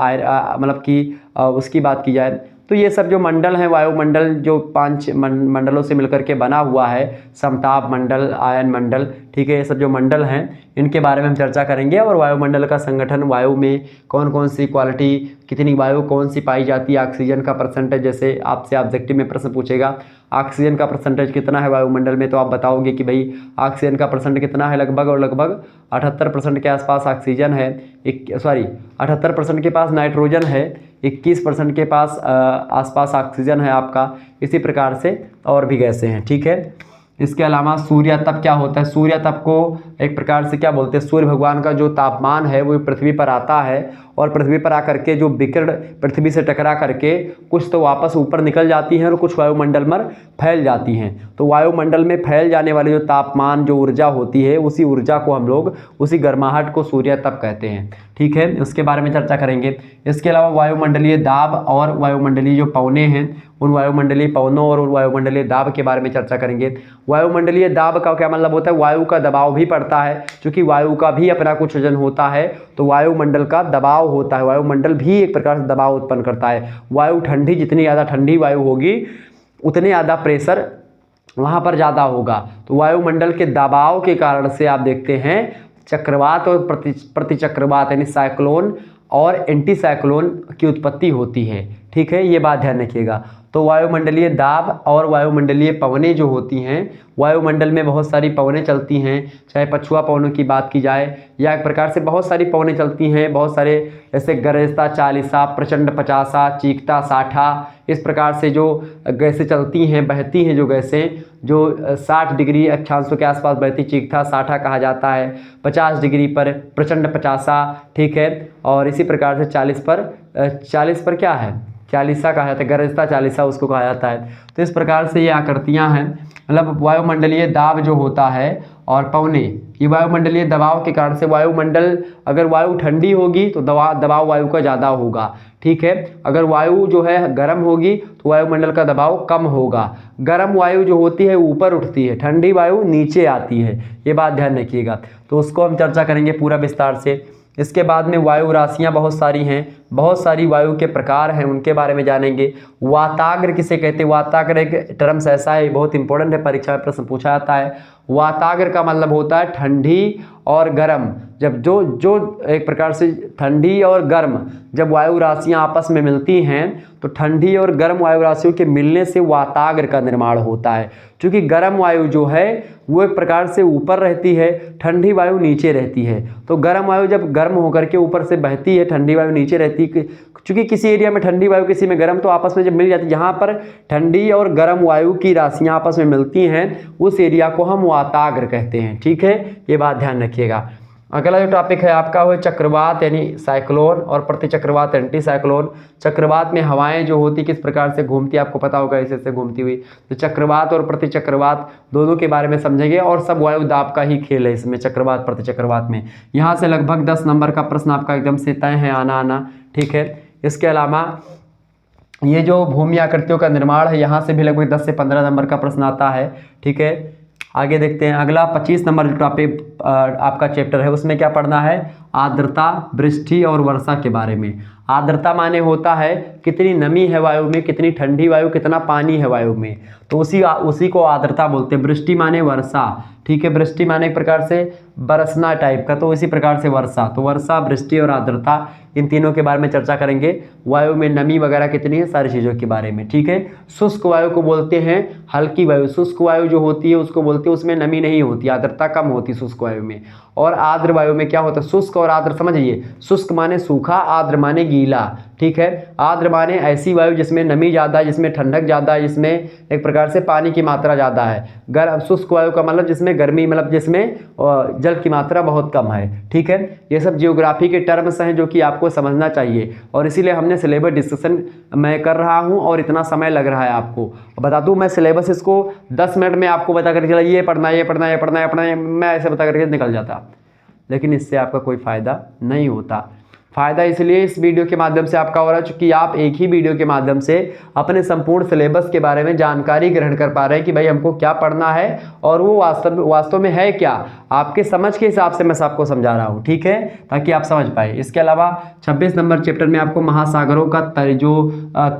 Speaker 1: मतलब कि उसकी बात की जाए, तो ये सब जो मंडल हैं वायुमंडल जो 5 मंडलों से मिलकर के बना हुआ है, समताप मंडल, आयन मंडल, ठीक है, ये सब जो मंडल हैं इनके बारे में हम चर्चा करेंगे। और वायुमंडल का संगठन, वायु में कौन कौन सी क्वालिटी, कितनी वायु कौन सी पाई जाती है, ऑक्सीजन का परसेंटेज, जैसे आपसे ऑब्जेक्टिव में प्रश्न पूछेगा ऑक्सीजन का परसेंटेज कितना है वायुमंडल में, तो आप बताओगे कि भाई ऑक्सीजन का परसेंट कितना है लगभग, और लगभग 78% के आसपास ऑक्सीजन है, 78% के पास नाइट्रोजन है, 21% के पास आसपास ऑक्सीजन है आपका, इसी प्रकार से और भी गैसें हैं, ठीक है। इसके अलावा सूर्य तप क्या होता है। सूर्य तप को एक प्रकार से क्या बोलते हैं, सूर्य भगवान का जो तापमान है वो पृथ्वी पर आता है, और पृथ्वी पर आकर के जो विकिरण पृथ्वी से टकरा करके कुछ तो वापस ऊपर निकल जाती हैं और कुछ वायुमंडल में फैल जाती हैं। तो वायुमंडल में फैल जाने वाली जो तापमान जो ऊर्जा होती है, उसी ऊर्जा को हम लोग, उसी गर्माहट को सूर्य तप कहते हैं, ठीक है, उसके बारे में चर्चा करेंगे। इसके अलावा वायुमंडलीय दाब और वायुमंडलीय जो पवने हैं उन वायुमंडलीय पवनों और वायुमंडलीय दाब के बारे में चर्चा करेंगे। वायुमंडलीय दाब का क्या मतलब होता है, वायु का दबाव भी पड़ता है, क्योंकि वायु का भी अपना कुछ वजन होता है, तो वायुमंडल का दबाव होता है, वायुमंडल भी एक प्रकार से दबाव उत्पन्न करता है। वायु ठंडी, जितनी ज़्यादा ठंडी वायु होगी उतने ज़्यादा प्रेशर वहाँ पर ज़्यादा होगा। तो वायुमंडल के दबाव के कारण से आप देखते हैं चक्रवात और प्रतिचक्रवात यानी साइक्लोन और एंटी साइक्लोन की उत्पत्ति होती है, ठीक है, ये बात ध्यान रखिएगा। तो वायुमंडलीय दाब और वायुमंडलीय पवनें जो होती हैं, वायुमंडल में बहुत सारी पवनें चलती हैं, चाहे पछुआ पवनों की बात की जाए या एक प्रकार से बहुत सारी पवनें चलती हैं, बहुत सारे जैसे गरजता 40, प्रचंड 50, चीखता 60, इस प्रकार से जो गैसें चलती हैं, बहती हैं, जो गैसें जो 60 डिग्री अक्षांशों के आसपास बहती, चीखता 60 कहा जाता है, 50 डिग्री पर प्रचंड 50, ठीक है, और इसी प्रकार से 40 पर क्या है, 40 कहा जाता है, गरजता 40 उसको कहा जाता है। तो इस प्रकार से ये आकृतियाँ हैं, मतलब वायुमंडलीय दाब जो होता है और पौने, ये वायुमंडलीय दबाव के कारण से वायुमंडल, अगर वायु ठंडी होगी तो दबाव वायु का ज़्यादा होगा, ठीक है। अगर वायु जो है गर्म होगी तो वायुमंडल का दबाव कम होगा। गर्म वायु जो होती है ऊपर उठती है, ठंडी वायु नीचे आती है, ये बात ध्यान रखिएगा। तो उसको हम चर्चा करेंगे पूरा विस्तार से। इसके बाद में वायु राशियाँ बहुत सारी हैं, बहुत सारी वायु के प्रकार हैं, उनके बारे में जानेंगे। वाताग्र किसे कहते हैं? वाताग्र एक टर्म्स ऐसा है, बहुत इंपॉर्टेंट है, परीक्षा में प्रश्न पूछा जाता है। वाताग्र का मतलब होता है ठंडी और गर्म। जब जो एक प्रकार से ठंडी और गर्म जब वायु राशियाँ आपस में मिलती हैं तो ठंडी और गर्म वायु राशियों के मिलने से वाताग्र का निर्माण होता है। क्योंकि गर्म वायु जो है वो एक प्रकार से ऊपर रहती है, ठंडी वायु नीचे रहती है। तो गर्म वायु जब गर्म होकर के ऊपर से बहती है, ठंडी वायु नीचे रहती है। क्योंकि किसी एरिया में ठंडी वायु किसी में गर्म, तो आपस में जब मिल जाती है, जहाँ पर ठंडी और गर्म वायु की राशियाँ आपस में मिलती हैं उस एरिया को हम वाताग्र कहते हैं, ठीक है। ये बात ध्यान रखिएगा। अगला जो टॉपिक है आपका वो चक्रवात यानी साइक्लोन और प्रतिचक्रवात एंटी साइक्लोन। चक्रवात में हवाएं जो होती किस प्रकार से घूमती है आपको पता होगा, ऐसे घूमती हुई। तो चक्रवात और प्रतिचक्रवात दोनों के बारे में समझेंगे और सब वायु दाब का ही खेल है इसमें, चक्रवात प्रतिचक्रवात में। यहाँ से लगभग 10 नंबर का प्रश्न आपका एकदम से तय है आना, ठीक है। इसके अलावा ये जो भूमि आकृतियों का निर्माण है, यहाँ से भी लगभग 10 से 15 नंबर का प्रश्न आता है, ठीक है। आगे देखते हैं अगला 25 नंबर जो टॉपिक आपका चैप्टर है उसमें क्या पढ़ना है? आर्द्रता, वृष्टि और वर्षा के बारे में। आर्द्रता माने होता है कितनी नमी है वायु में, कितनी ठंडी वायु, कितना पानी है वायु में, तो उसी को आर्द्रता बोलते हैं। वृष्टि माने वर्षा, ठीक है। वृष्टि माने एक प्रकार से बरसना टाइप का, तो इसी प्रकार से वर्षा। तो वर्षा, वृष्टि और आर्द्रता, इन तीनों के बारे में चर्चा करेंगे। वायु में नमी वगैरह कितनी है, सारी चीज़ों के बारे में, ठीक है। शुष्क वायु को बोलते हैं हल्की वायु। शुष्क वायु जो होती है उसको बोलते हैं उसमें नमी नहीं होती, आर्द्रता कम होती है शुष्क वायु में। और आर्द्र वायु में क्या होता है? शुष्क और आर्द्र समझिए, शुष्क माने सूखा, आर्द्र माने गीला, ठीक है। आर्द्र माने ऐसी वायु जिसमें नमी ज़्यादा है, जिसमें ठंडक ज़्यादा है, जिसमें एक प्रकार से पानी की मात्रा ज़्यादा है। शुष्क वायु का मतलब जिसमें गर्मी, मतलब जिसमें जल की मात्रा बहुत कम है, ठीक है। ये सब जियोग्राफी के टर्म्स हैं जो कि आपको समझना चाहिए और इसीलिए हमने सिलेबस डिस्कशन मैं कर रहा हूँ और इतना समय लग रहा है आपको। बता दूँ मैं सिलेबस इसको 10 मिनट में आपको बता करके चला, ये पढ़ना है, ये पढ़ना है, ये पढ़ना है, पढ़ना है, मैं ऐसे बता करके निकल जाता, लेकिन इससे आपका कोई फ़ायदा नहीं होता। फ़ायदा इसलिए इस वीडियो के माध्यम से आपका हो रहा है क्योंकि आप एक ही वीडियो के माध्यम से अपने संपूर्ण सिलेबस के बारे में जानकारी ग्रहण कर पा रहे हैं कि भाई हमको क्या पढ़ना है और वो वास्तव में है क्या, आपके समझ के हिसाब से मैं सबको समझा रहा हूँ, ठीक है, ताकि आप समझ पाए। इसके अलावा 26 नंबर चैप्टर में आपको महासागरों का जो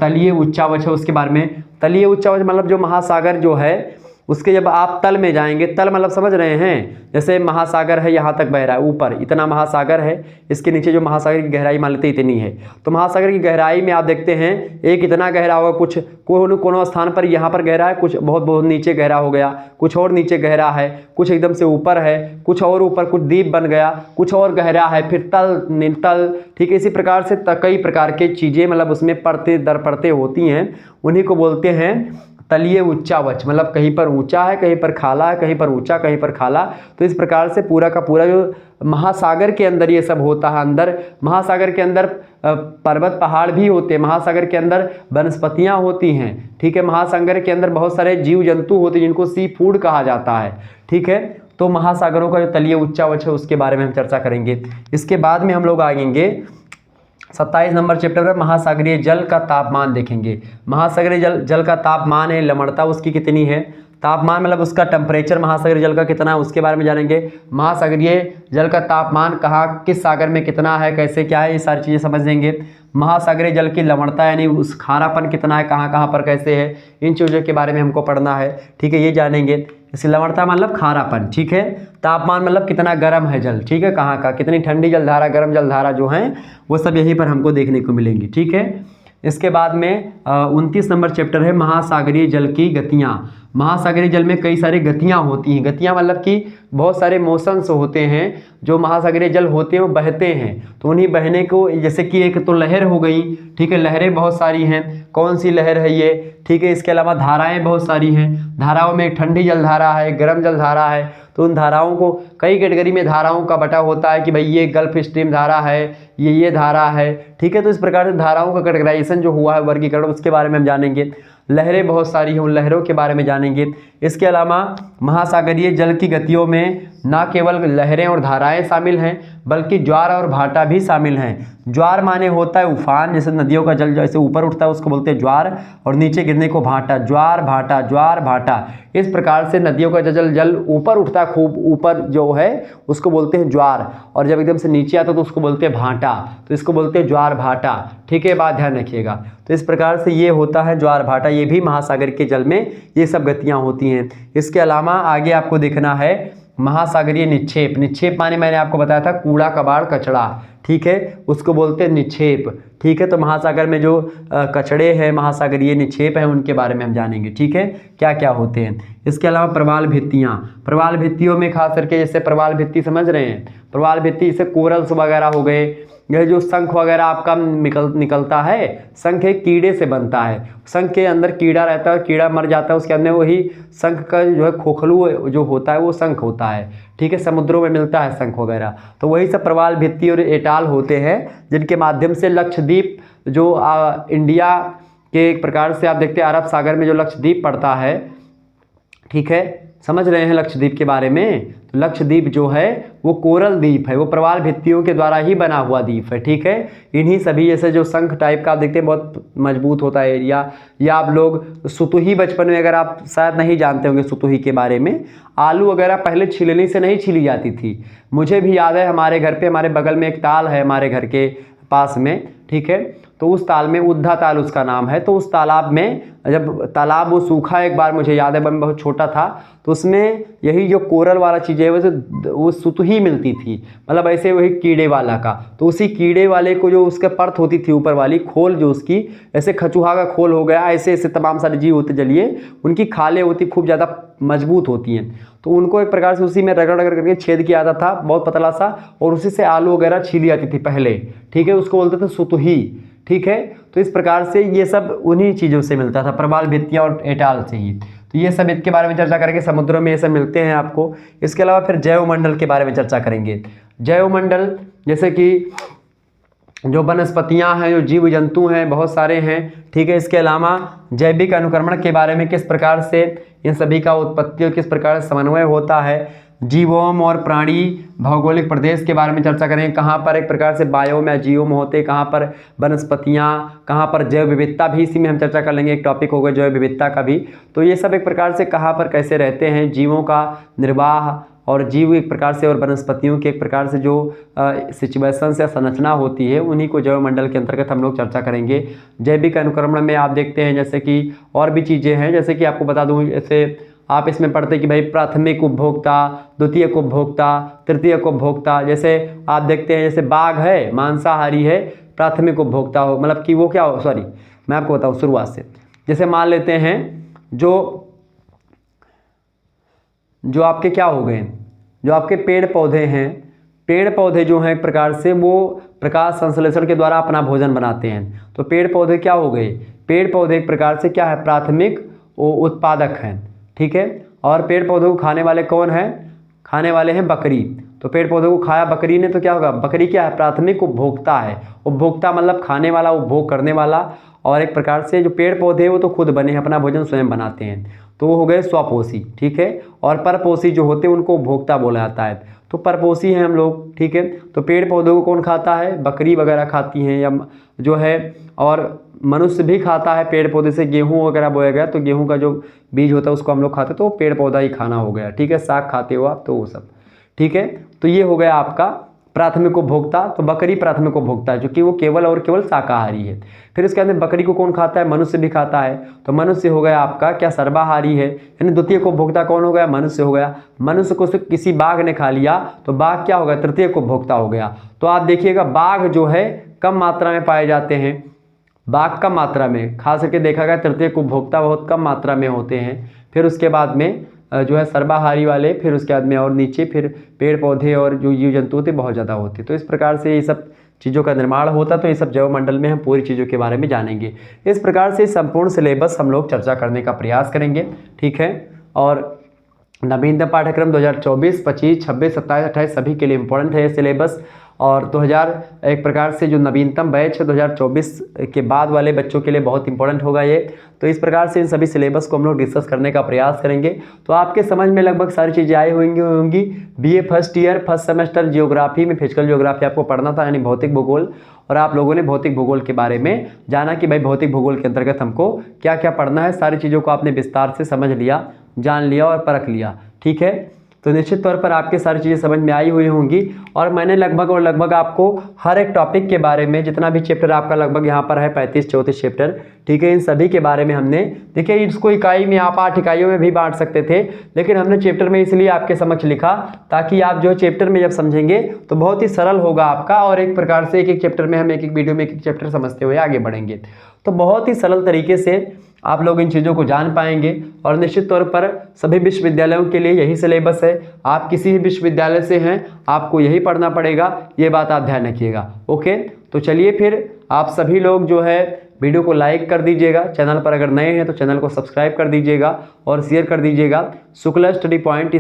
Speaker 1: तलीय उच्चावच है उसके बारे में। तलीय उच्चावच मतलब जो महासागर जो है उसके जब आप तल में जाएंगे, तल मतलब समझ रहे हैं, जैसे महासागर है यहाँ तक बह रहा है, ऊपर इतना महासागर है, इसके नीचे जो महासागर की गहराई मान लेते इतनी है, तो महासागर की गहराई में आप देखते हैं एक इतना गहरा होगा, कुछ कोनो स्थान पर यहाँ पर गहरा है, कुछ बहुत बहुत नीचे गहरा हो गया, कुछ और नीचे गहरा है, कुछ एकदम से ऊपर है, कुछ और ऊपर, कुछ द्वीप बन गया, कुछ और गहरा है, फिर तल नितल, ठीक है। इसी प्रकार से कई प्रकार के चीज़ें मतलब उसमें परतें दर परतें होती हैं, उन्हीं को बोलते हैं तलीय उच्चावच। मतलब कहीं पर ऊंचा है, कहीं पर खाला है, कहीं पर ऊंचा, कहीं पर खाला। तो इस प्रकार से पूरा का पूरा जो महासागर के अंदर ये सब होता है, अंदर महासागर के अंदर पर्वत पहाड़ भी होते हैं, महासागर के अंदर वनस्पतियां होती हैं, ठीक है। महासागर के अंदर बहुत सारे जीव जंतु होते हैं जिनको सी फूड कहा जाता है, ठीक है। तो महासागरों का जो तलीय उच्चावच है उसके बारे में हम चर्चा करेंगे। इसके बाद में हम लोग आएंगे 27 नंबर चैप्टर में महासागरीय जल का तापमान देखेंगे। महासागरीय जल का तापमान है, लवणता उसकी कितनी है, तापमान मतलब उसका टेम्परेचर महासागरीय जल का कितना है उसके बारे में जानेंगे। महासागरीय जल का तापमान कहाँ किस सागर में कितना है, कैसे क्या है, ये सारी चीज़ें समझ लेंगे। महासागरीय जल की लवणता यानी उस खारापन कितना है, कहाँ कहाँ पर कैसे है, इन चीज़ों के बारे में हमको पढ़ना है, ठीक है, ये जानेंगे। इसी लवणता मतलब खारापन, ठीक है। तापमान मतलब कितना गर्म है जल, ठीक है, कहाँ का, कितनी ठंडी जलधारा, गर्म जलधारा जो हैं वो सब यहीं पर हमको देखने को मिलेंगी, ठीक है। इसके बाद में 29 नंबर चैप्टर है महासागरीय जल की गतियाँ। महासागरीय जल में कई सारी गतियाँ होती हैं। गतियाँ मतलब कि बहुत सारे मोशंस होते हैं जो महासागरीय जल होते हैं वो बहते हैं, तो उन्हीं बहने को जैसे कि एक तो लहर हो गई, ठीक है, लहरें बहुत सारी हैं, कौन सी लहर है ये, ठीक है। इसके अलावा धाराएं बहुत सारी हैं, धाराओं में ठंडी जलधारा है, गर्म जलधारा है, तो उन धाराओं को कई कैटेगरी में धाराओं का बटा होता है कि भाई ये गल्फ स्ट्रीम धारा है, ये धारा है, ठीक है। तो इस प्रकार से धाराओं का कैटेगराइजेशन जो हुआ है, वर्गीकरण, उसके बारे में हम जानेंगे। लहरें बहुत सारी हैं, उन लहरों के बारे में जानेंगे। इसके अलावा महासागरीय जल की गतियों में न केवल लहरें और धाराएं शामिल हैं बल्कि ज्वार और भाटा भी शामिल हैं। ज्वार माने होता है उफान, जैसे नदियों का जल जैसे ऊपर उठता है उसको बोलते हैं ज्वार, और नीचे गिरने को भाटा, ज्वार भाटा ज्वार भाटा। इस प्रकार से नदियों का जल ऊपर उठता है, खूब ऊपर जो है उसको बोलते हैं ज्वार, और जब एकदम से नीचे आता है तो उसको बोलते हैं भाटा, तो इसको बोलते हैं ज्वार भाटा। ठीक है, बात ध्यान रखिएगा। तो इस प्रकार से ये होता है ज्वार भाटा, ये भी महासागर के जल में ये सब गतियाँ होती हैं। इसके अलावा आगे आपको देखना है महासागरीय निक्षेप। निक्षेप माने मैंने आपको बताया था कूड़ा कबाड़ कचड़ा, ठीक है, उसको बोलते हैं निक्षेप। ठीक है, तो महासागर में जो कचड़े हैं, महासागरीय निक्षेप हैं, उनके बारे में हम जानेंगे। ठीक है, क्या क्या होते हैं। इसके अलावा प्रवाल भित्तियाँ, प्रवाल भित्तियों में खास करके जैसे प्रवाल भित्ति समझ रहे हैं, प्रवाल भित्ति जैसे कोरल्स वगैरह हो गए, यह जो शंख वगैरह आपका निकलता है, शंख एक कीड़े से बनता है, शंख के अंदर कीड़ा रहता है, कीड़ा मर जाता है, उसके अंदर वही शंख का जो है खोखलू जो होता है वो शंख होता है। ठीक है, समुद्रों में मिलता है शंख वगैरह, तो वही सब प्रवाल भित्ति और एटाल होते हैं जिनके माध्यम से लक्षद्वीप जो इंडिया के एक प्रकार से आप देखते हैं अरब सागर में जो लक्षद्वीप पड़ता है, ठीक है, समझ रहे हैं लक्षद्वीप के बारे में। तो लक्षद्वीप जो है वो कोरल द्वीप है, वो प्रवाल भित्तियों के द्वारा ही बना हुआ द्वीप है। ठीक है, इन्हीं सभी जैसे जो शंख टाइप का आप देखते हैं बहुत मजबूत होता है एरिया, या आप लोग सुतुही बचपन में अगर आप शायद नहीं जानते होंगे सुतुही के बारे में, आलू वगैरह पहले छिलनी से नहीं छिली जाती थी। मुझे भी याद है हमारे घर पे, हमारे बगल में एक ताल है हमारे घर के पास में, ठीक है, तो उस ताल में उद्धा ताल उसका नाम है, तो उस तालाब में जब तालाब वो सूखा, एक बार मुझे याद है मैं बहुत छोटा था, तो उसमें यही जो कोरल वाला चीज़ है वैसे वो सुतुही मिलती थी, मतलब ऐसे वही कीड़े वाला का, तो उसी कीड़े वाले को जो उसका परत होती थी ऊपर वाली खोल जो उसकी, ऐसे खचुहा का खोल हो गया, ऐसे ऐसे तमाम सारे जीव होते जलिए, उनकी खालें होती खूब ज़्यादा मजबूत होती हैं, तो उनको एक प्रकार से उसी में रगड़ रगड़ करके छेद किया जाता था बहुत पतला सा, और उसी से आलू वगैरह छीली जाती थी पहले। ठीक है, उसको बोलते थे सुतुही। ठीक है, तो इस प्रकार से ये सब उन्हीं चीज़ों से मिलता था, प्रवाल भित्तियाँ और एटाल से ही। तो ये सब इसके बारे में चर्चा करेंगे, समुद्रों में ये सब मिलते हैं आपको। इसके अलावा फिर जैवमंडल के बारे में चर्चा करेंगे। जैवमंडल जैसे कि जो वनस्पतियाँ हैं, जो जीव जंतु हैं, बहुत सारे हैं। ठीक है, इसके अलावा जैविक अनुक्रमण के बारे में, किस प्रकार से इन सभी का उत्पत्ति और किस प्रकार से समन्वय होता है। जीवोम और प्राणी भौगोलिक प्रदेश के बारे में चर्चा करेंगे, कहाँ पर एक प्रकार से बायोम या जीवोम होते, कहाँ पर वनस्पतियाँ, कहाँ पर जैव विविधता भी इसी में हम चर्चा कर लेंगे, एक टॉपिक होगा जैव विविधता का भी। तो ये सब एक प्रकार से कहाँ पर कैसे रहते हैं, जीवों का निर्वाह, और जीव एक प्रकार से और वनस्पतियों के एक प्रकार से जो सिचुएशंस या संरचना होती है, उन्हीं को जैवमंडल के अंतर्गत हम लोग चर्चा करेंगे। जैविक अनुक्रमण में आप देखते हैं जैसे कि और भी चीज़ें हैं, जैसे कि आपको बता दूँ, जैसे आप इसमें पढ़ते कि भाई प्राथमिक उपभोक्ता, द्वितीयक उपभोक्ता, तृतीयक उपभोक्ता। जैसे आप देखते हैं जैसे बाघ है, मांसाहारी है, प्राथमिक उपभोक्ता हो, मतलब कि वो क्या हो, सॉरी मैं आपको बताऊँ शुरुआत से। जैसे मान लेते हैं जो आपके क्या हो गए, जो आपके पेड़ पौधे हैं, पेड़ पौधे जो हैं एक प्रकार से वो प्रकाश संश्लेषण के द्वारा अपना भोजन बनाते हैं। तो पेड़ पौधे क्या हो गए, पेड़ पौधे एक प्रकार से क्या है, प्राथमिक उत्पादक हैं। ठीक है, और पेड़ पौधों को खाने वाले कौन हैं, खाने वाले हैं बकरी। तो पेड़ पौधों को खाया बकरी ने, तो क्या होगा, बकरी क्या है, प्राथमिक उपभोक्ता है। उपभोक्ता मतलब खाने वाला, उपभोग करने वाला, और एक प्रकार से जो पेड़ पौधे हैं वो तो खुद बने हैं, अपना भोजन स्वयं बनाते हैं, तो वो हो गए स्वपोषी। ठीक है, और परपोषी जो होते हैं उनको उपभोक्ता बोला जाता है। तो परपोषी हैं हम लोग। ठीक है, तो पेड़ पौधों को कौन खाता है, बकरी वगैरह खाती हैं, या जो है, और मनुष्य भी खाता है पेड़ पौधे से। गेहूं वगैरह बोया गया तो गेहूं का जो बीज होता है उसको हम लोग खाते, तो पेड़ पौधा ही खाना हो गया। ठीक है, साग खाते हो आप, तो वो सब। ठीक है, तो ये हो गया आपका प्राथमिक उपभोक्ता। तो बकरी प्राथमिक उपभोक्ता है, क्योंकि वो केवल और केवल शाकाहारी है। फिर इसके अंदर बकरी को कौन खाता है, मनुष्य भी खाता है। तो मनुष्य हो गया आपका क्या, सर्वाहारी है, यानी द्वितीयक उपभोक्ता कौन हो गया, मनुष्य हो गया। मनुष्य को सिर्फ किसी बाघ ने खा लिया तो बाघ क्या हो गया, तृतीयक उपभोक्ता हो गया। तो आप देखिएगा बाघ जो है कम मात्रा में पाए जाते हैं, बाघ कम मात्रा में, खास करके देखा गया तृतीयक उपभोक्ता बहुत कम मात्रा में होते हैं। फिर उसके बाद में जो है सर्वाहारी वाले, फिर उसके बाद में और नीचे फिर पेड़ पौधे और जो जीव जंतु होते बहुत ज़्यादा होते। तो इस प्रकार से ये सब चीज़ों का निर्माण होता। तो ये सब जैवमंडल में हम पूरी चीज़ों के बारे में जानेंगे। इस प्रकार से संपूर्ण सिलेबस हम लोग चर्चा करने का प्रयास करेंगे। ठीक है, और नवीनतम पाठ्यक्रम 2024, 25, 26, 27, 28 सभी के लिए इम्पोर्टेंट है ये सिलेबस। और 2000 एक प्रकार से जो नवीनतम बैच है 2024 के बाद वाले बच्चों के लिए बहुत इंपॉर्टेंट होगा ये। तो इस प्रकार से इन सभी सिलेबस को हम लोग डिस्कस करने का प्रयास करेंगे। तो आपके समझ में लगभग सारी चीज़ें आई होंगी। BA first year first semester geography में फिजिकल जियोग्राफी आपको पढ़ना था, यानी भौतिक भूगोल, और आप लोगों ने भौतिक भूगोल के बारे में जाना कि भाई भौतिक भूगोल के अंतर्गत हमको क्या क्या पढ़ना है। सारी चीज़ों को आपने विस्तार से समझ लिया, जान लिया और परख लिया, ठीक है। तो निश्चित तौर पर आपके सारी चीज़ें समझ में आई हुई होंगी। और मैंने लगभग आपको हर एक टॉपिक के बारे में, जितना भी चैप्टर आपका लगभग यहाँ पर है 35-34 चैप्टर, ठीक है, इन सभी के बारे में हमने, देखिए इसको इकाई में आप 8 इकाइयों में भी बांट सकते थे, लेकिन हमने चैप्टर में इसलिए आपके समक्ष लिखा ताकि आप जो चैप्टर में जब समझेंगे तो बहुत ही सरल होगा आपका, और एक प्रकार से एक एक चैप्टर में हम एक एक वीडियो में एक एक चैप्टर समझते हुए आगे बढ़ेंगे। तो बहुत ही सरल तरीके से आप लोग इन चीज़ों को जान पाएंगे। और निश्चित तौर पर सभी विश्वविद्यालयों के लिए यही सिलेबस है। आप किसी भी विश्वविद्यालय से हैं, आपको यही पढ़ना पड़ेगा, ये बात आप ध्यान रखिएगा। ओके, तो चलिए फिर आप सभी लोग जो है वीडियो को लाइक कर दीजिएगा, चैनल पर अगर नए हैं तो चैनल को सब्सक्राइब कर दीजिएगा और शेयर कर दीजिएगा। शुक्ला स्टडी पॉइंट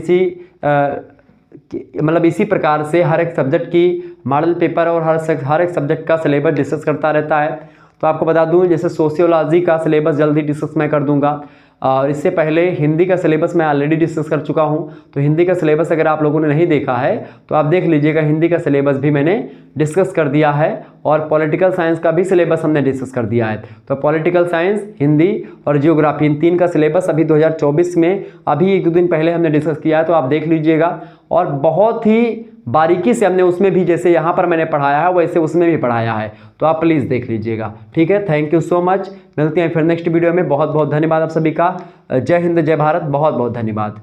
Speaker 1: इसी प्रकार से हर एक सब्जेक्ट की मॉडल पेपर और हर एक सब्जेक्ट का सिलेबस डिस्कस करता रहता है। तो आपको बता दूं, जैसे सोशियोलॉजी का सिलेबस जल्दी डिस्कस मैं कर दूंगा, और इससे पहले हिंदी का सिलेबस मैं ऑलरेडी डिस्कस कर चुका हूं। तो हिंदी का सिलेबस अगर आप लोगों ने नहीं देखा है तो आप देख लीजिएगा, हिंदी का सिलेबस भी मैंने डिस्कस कर दिया है। और पॉलिटिकल साइंस का भी सिलेबस हमने डिस्कस कर दिया है। तो पॉलिटिकल साइंस, हिंदी और जियोग्राफी, इन 3 का सिलेबस अभी 2024 में अभी 1-2 दिन पहले हमने डिस्कस किया है। तो आप देख लीजिएगा, और बहुत ही बारीकी से हमने उसमें भी, जैसे यहाँ पर मैंने पढ़ाया है वैसे उसमें भी पढ़ाया है। तो आप प्लीज़ देख लीजिएगा, ठीक है। Thank you so much. मिलते हैं फिर नेक्स्ट वीडियो में। बहुत बहुत धन्यवाद आप सभी का। जय हिंद, जय भारत, बहुत बहुत धन्यवाद।